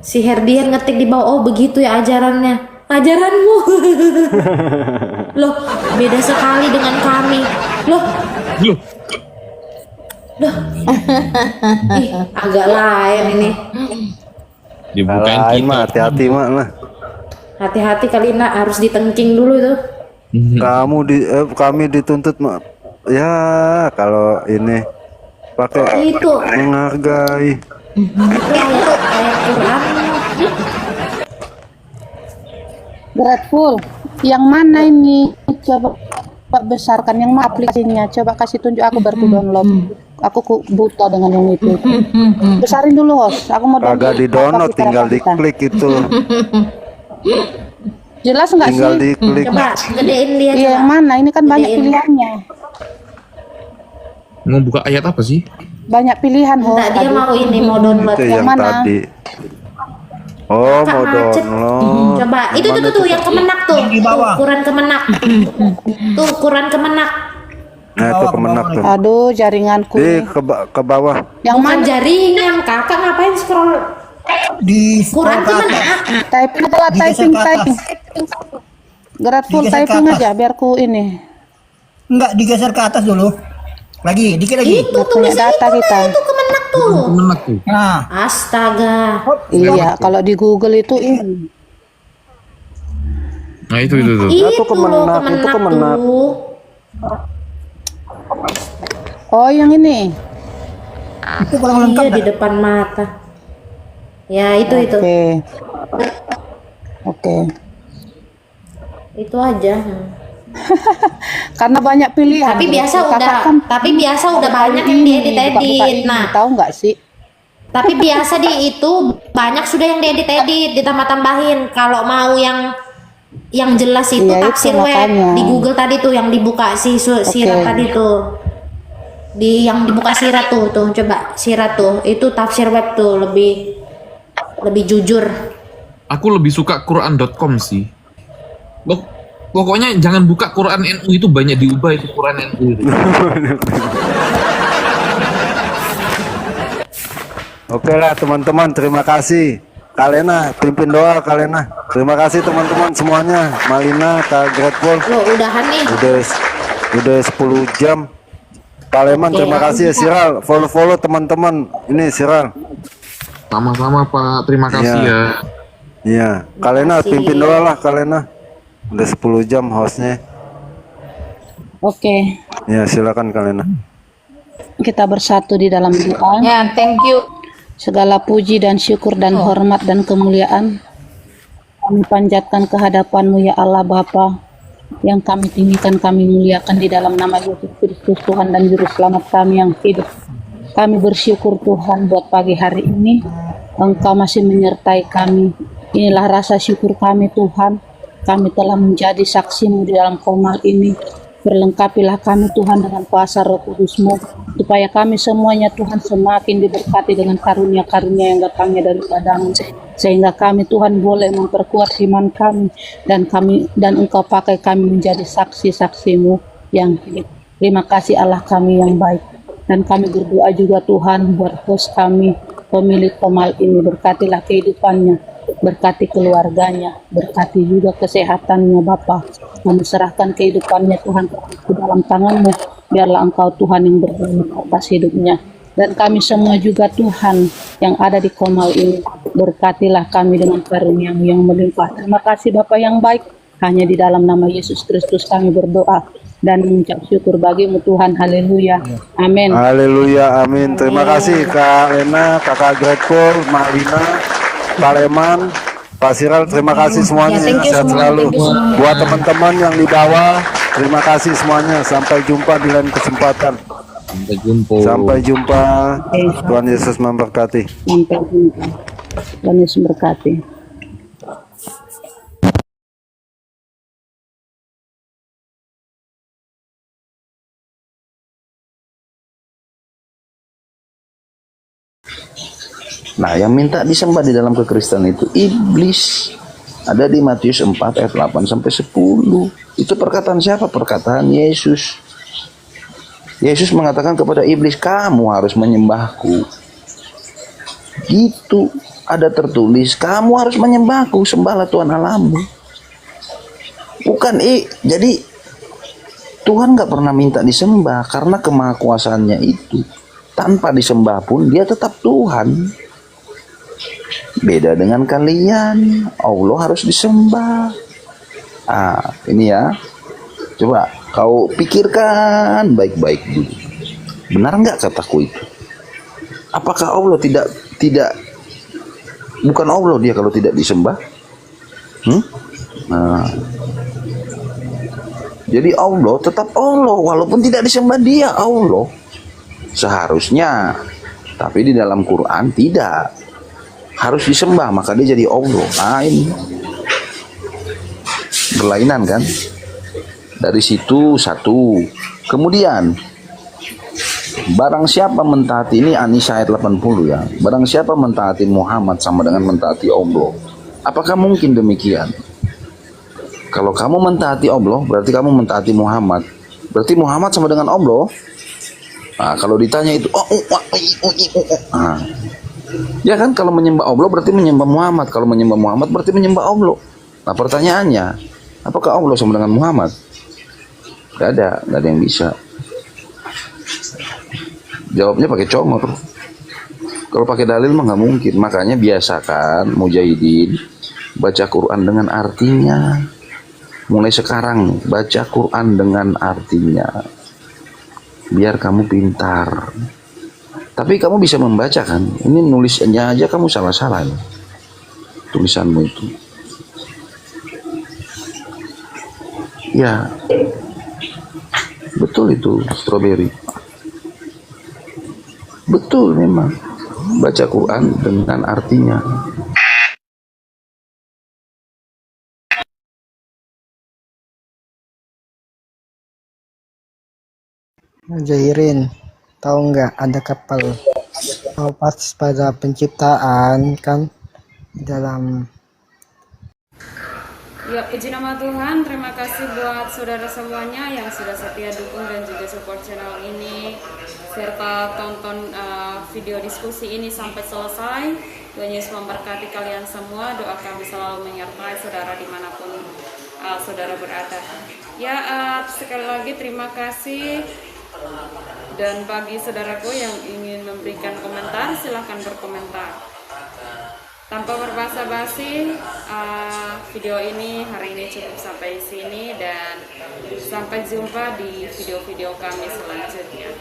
si Herdian ngetik di bawah, oh begitu ya ajarannya. Ajaranmu. Loh, beda sekali dengan kami. Loh. Ih, agak lain ini. Lain mah hati-hati mah lah. Hati-hati kali nak, harus ditengking dulu tuh. Kami dituntut mah. Ya kalau ini pakai Itu menghargai. ayat Quran. Grateful. Yang mana ini? Coba besarkan yang mana aplikasinya? Coba kasih tunjuk aku baru download. Aku buta dengan yang itu. Besarin dulu host. Aku mau Agak di download, tinggal diklik itu. Jelas nggak sih? Tinggal diklik. Coba gedein dia. Iya, yang mana? Ini kan banyak pilihannya. Mau buka ayat apa sih? Banyak pilihan host. Enggak, dia mau ini, mau download. Itu yang mana? tadi. Oh, mau Macet. download. Coba itu tuh yang kemenak tuh. Ukuran kemenak. Tuh ukuran kemenak. Nah, itu kemenak tuh. Aduh, jaringanku. Ke bawah. Yang Bukan mana? jaringan, kakak ngapain scroll? Di Ukuran kemenak. Typing. Grateful typing aja biar ku ini. Enggak, digeser ke atas dulu. Lagi, dikit lagi. Itu Punya tulisan data kita. itu kemenak tuh. Kemenak tuh. Nah, Astaga. Iya, kalau di Google itu ini. Nah itu tuh. Itu kemenak, loh itu kemenak kemenak. tuh. Oh, yang ini. itu kurang lengkap. Iya di depan mata. Ya itu. Oke. Itu aja. Karena banyak pilihan. Tapi biasa udah banyak yang diedit-edit. Nah, tahu nggak sih? tapi biasa itu banyak sudah yang diedit-edit, ditambah-tambahin. Kalau mau yang jelas itu Iya, itu tafsir web makanya. di Google tadi tuh yang dibuka sirat tadi tuh. Yang dibuka sirat tuh coba sirat tuh. Itu tafsir web tuh lebih jujur. Aku lebih suka Quran.com sih. Pokoknya jangan buka Quran NU, itu banyak diubah itu Quran NU itu. Oke lah teman-teman, terima kasih. Kalena, pimpin doa Kalena. Terima kasih teman-teman semuanya. Malina, Kak Grateful. Loh, udahan nih. Udah 10 jam. Kaleman, terima kasih ya Siral. Follow teman-teman. Ini Siral. Sama-sama Pak, terima kasih Iya. ya. Iya, Kalena pimpin doa lah Kalena. Udah 10 jam hostnya. Oke. Ya silakan Kalena. Kita bersatu di dalam doa. Ya, thank you. Segala puji dan syukur dan hormat dan kemuliaan kami panjatkan kehadapan-Mu ya Allah Bapa, yang kami tinggikan, kami muliakan di dalam nama Yesus Kristus Tuhan dan Juru Selamat kami yang hidup. Kami bersyukur Tuhan buat pagi hari ini. Engkau masih menyertai kami. Inilah rasa syukur kami Tuhan. Kami telah menjadi saksi-Mu di dalam komal ini. Perlengkapilah kami Tuhan dengan kuasa Roh Kudus-Mu, supaya kami semuanya Tuhan semakin diberkati dengan karunia-karunia yang datangnya daripada-Mu, sehingga kami Tuhan boleh memperkuat iman kami, dan Engkau pakai kami menjadi saksi-saksi-Mu yang hidup. Terima kasih Allah kami yang baik. Dan kami berdoa juga Tuhan buat host kami, pemilik komal ini, berkatilah kehidupannya, berkati keluarganya, berkati juga kesehatannya Bapa. Kami serahkan kehidupannya Tuhan ke dalam tangan-Mu, biarlah Engkau Tuhan yang berdaulat atas hidupnya. Dan kami semua juga Tuhan yang ada di komal ini, berkatilah kami dengan karunia-Mu yang melimpah. Terima kasih Bapa yang baik, hanya di dalam nama Yesus Kristus kami berdoa dan mengucap syukur bagi-Mu Tuhan. Haleluya, amin. Haleluya, amin. Terima kasih Kak Ena, Kakak Gregor, Mak Lina, Pak Leman, Pak Siral, terima kasih semuanya. Sehat selalu. Buat teman-teman yang di bawah, terima kasih semuanya. Sampai jumpa di lain kesempatan. Sampai jumpa. Sampai jumpa. Tuhan Yesus memberkati. Sampai jumpa. Tuhan Yesus memberkati. Nah, yang minta disembah di dalam kekristenan itu iblis. Ada di Matius 4 ayat 8 sampai 10. Itu perkataan siapa? Perkataan Yesus. Yesus mengatakan kepada iblis, kamu harus menyembahku. Gitu. Ada tertulis, kamu harus menyembahku, sembahlah Tuhan Allahmu. Bukan, jadi Tuhan gak pernah minta disembah karena kemahakuasaannya itu. Tanpa disembah pun dia tetap Tuhan. Beda dengan kalian, Allah harus disembah. Ini ya, coba kau pikirkan baik-baik dulu. Benar nggak kataku itu? Apakah Allah tidak bukan Allah dia kalau tidak disembah? Jadi Allah tetap Allah walaupun tidak disembah, dia Allah seharusnya. Tapi di dalam Quran tidak. Harus disembah, maka dia jadi Allah. Ini berlainan kan? Dari situ satu. Kemudian barang siapa mentaati, ini An-Nisa ayat 80 ya. Barang siapa mentaati Muhammad sama dengan mentaati Allah. Apakah mungkin demikian? Kalau kamu mentaati Allah, berarti kamu mentaati Muhammad. Berarti Muhammad sama dengan Allah. Kalau ditanya itu, ya kan, kalau menyembah Allah berarti menyembah Muhammad. Kalau menyembah Muhammad berarti menyembah Allah. Nah pertanyaannya, apakah Allah sama dengan Muhammad? Gak ada yang bisa. Jawabnya pakai comor. Kalau pakai dalil mah nggak mungkin. Makanya biasakan mujahidin baca Quran dengan artinya. Mulai sekarang baca Quran dengan artinya. Biar kamu pintar. Tapi kamu bisa membaca kan? Ini nulisnya aja kamu salah-salah nih. Tulisanmu itu. Ya. Betul itu strawberry. Betul memang. Baca Quran dengan artinya. Jairin, tahu nggak ada kapal pas pada penciptaan kan dalam. Ya, puji nama Tuhan. Terima kasih buat saudara semuanya yang sudah setia dukung dan juga support channel ini, serta tonton video diskusi ini sampai selesai. Tuhan Yesus memberkati kalian semua. Doa kami selalu menyertai saudara dimanapun saudara berada. Ya, sekali lagi terima kasih. Dan bagi saudaraku yang ingin memberikan komentar, silahkan berkomentar. Tanpa berbasa-basi, video ini hari ini cukup sampai sini, dan sampai jumpa di video-video kami selanjutnya.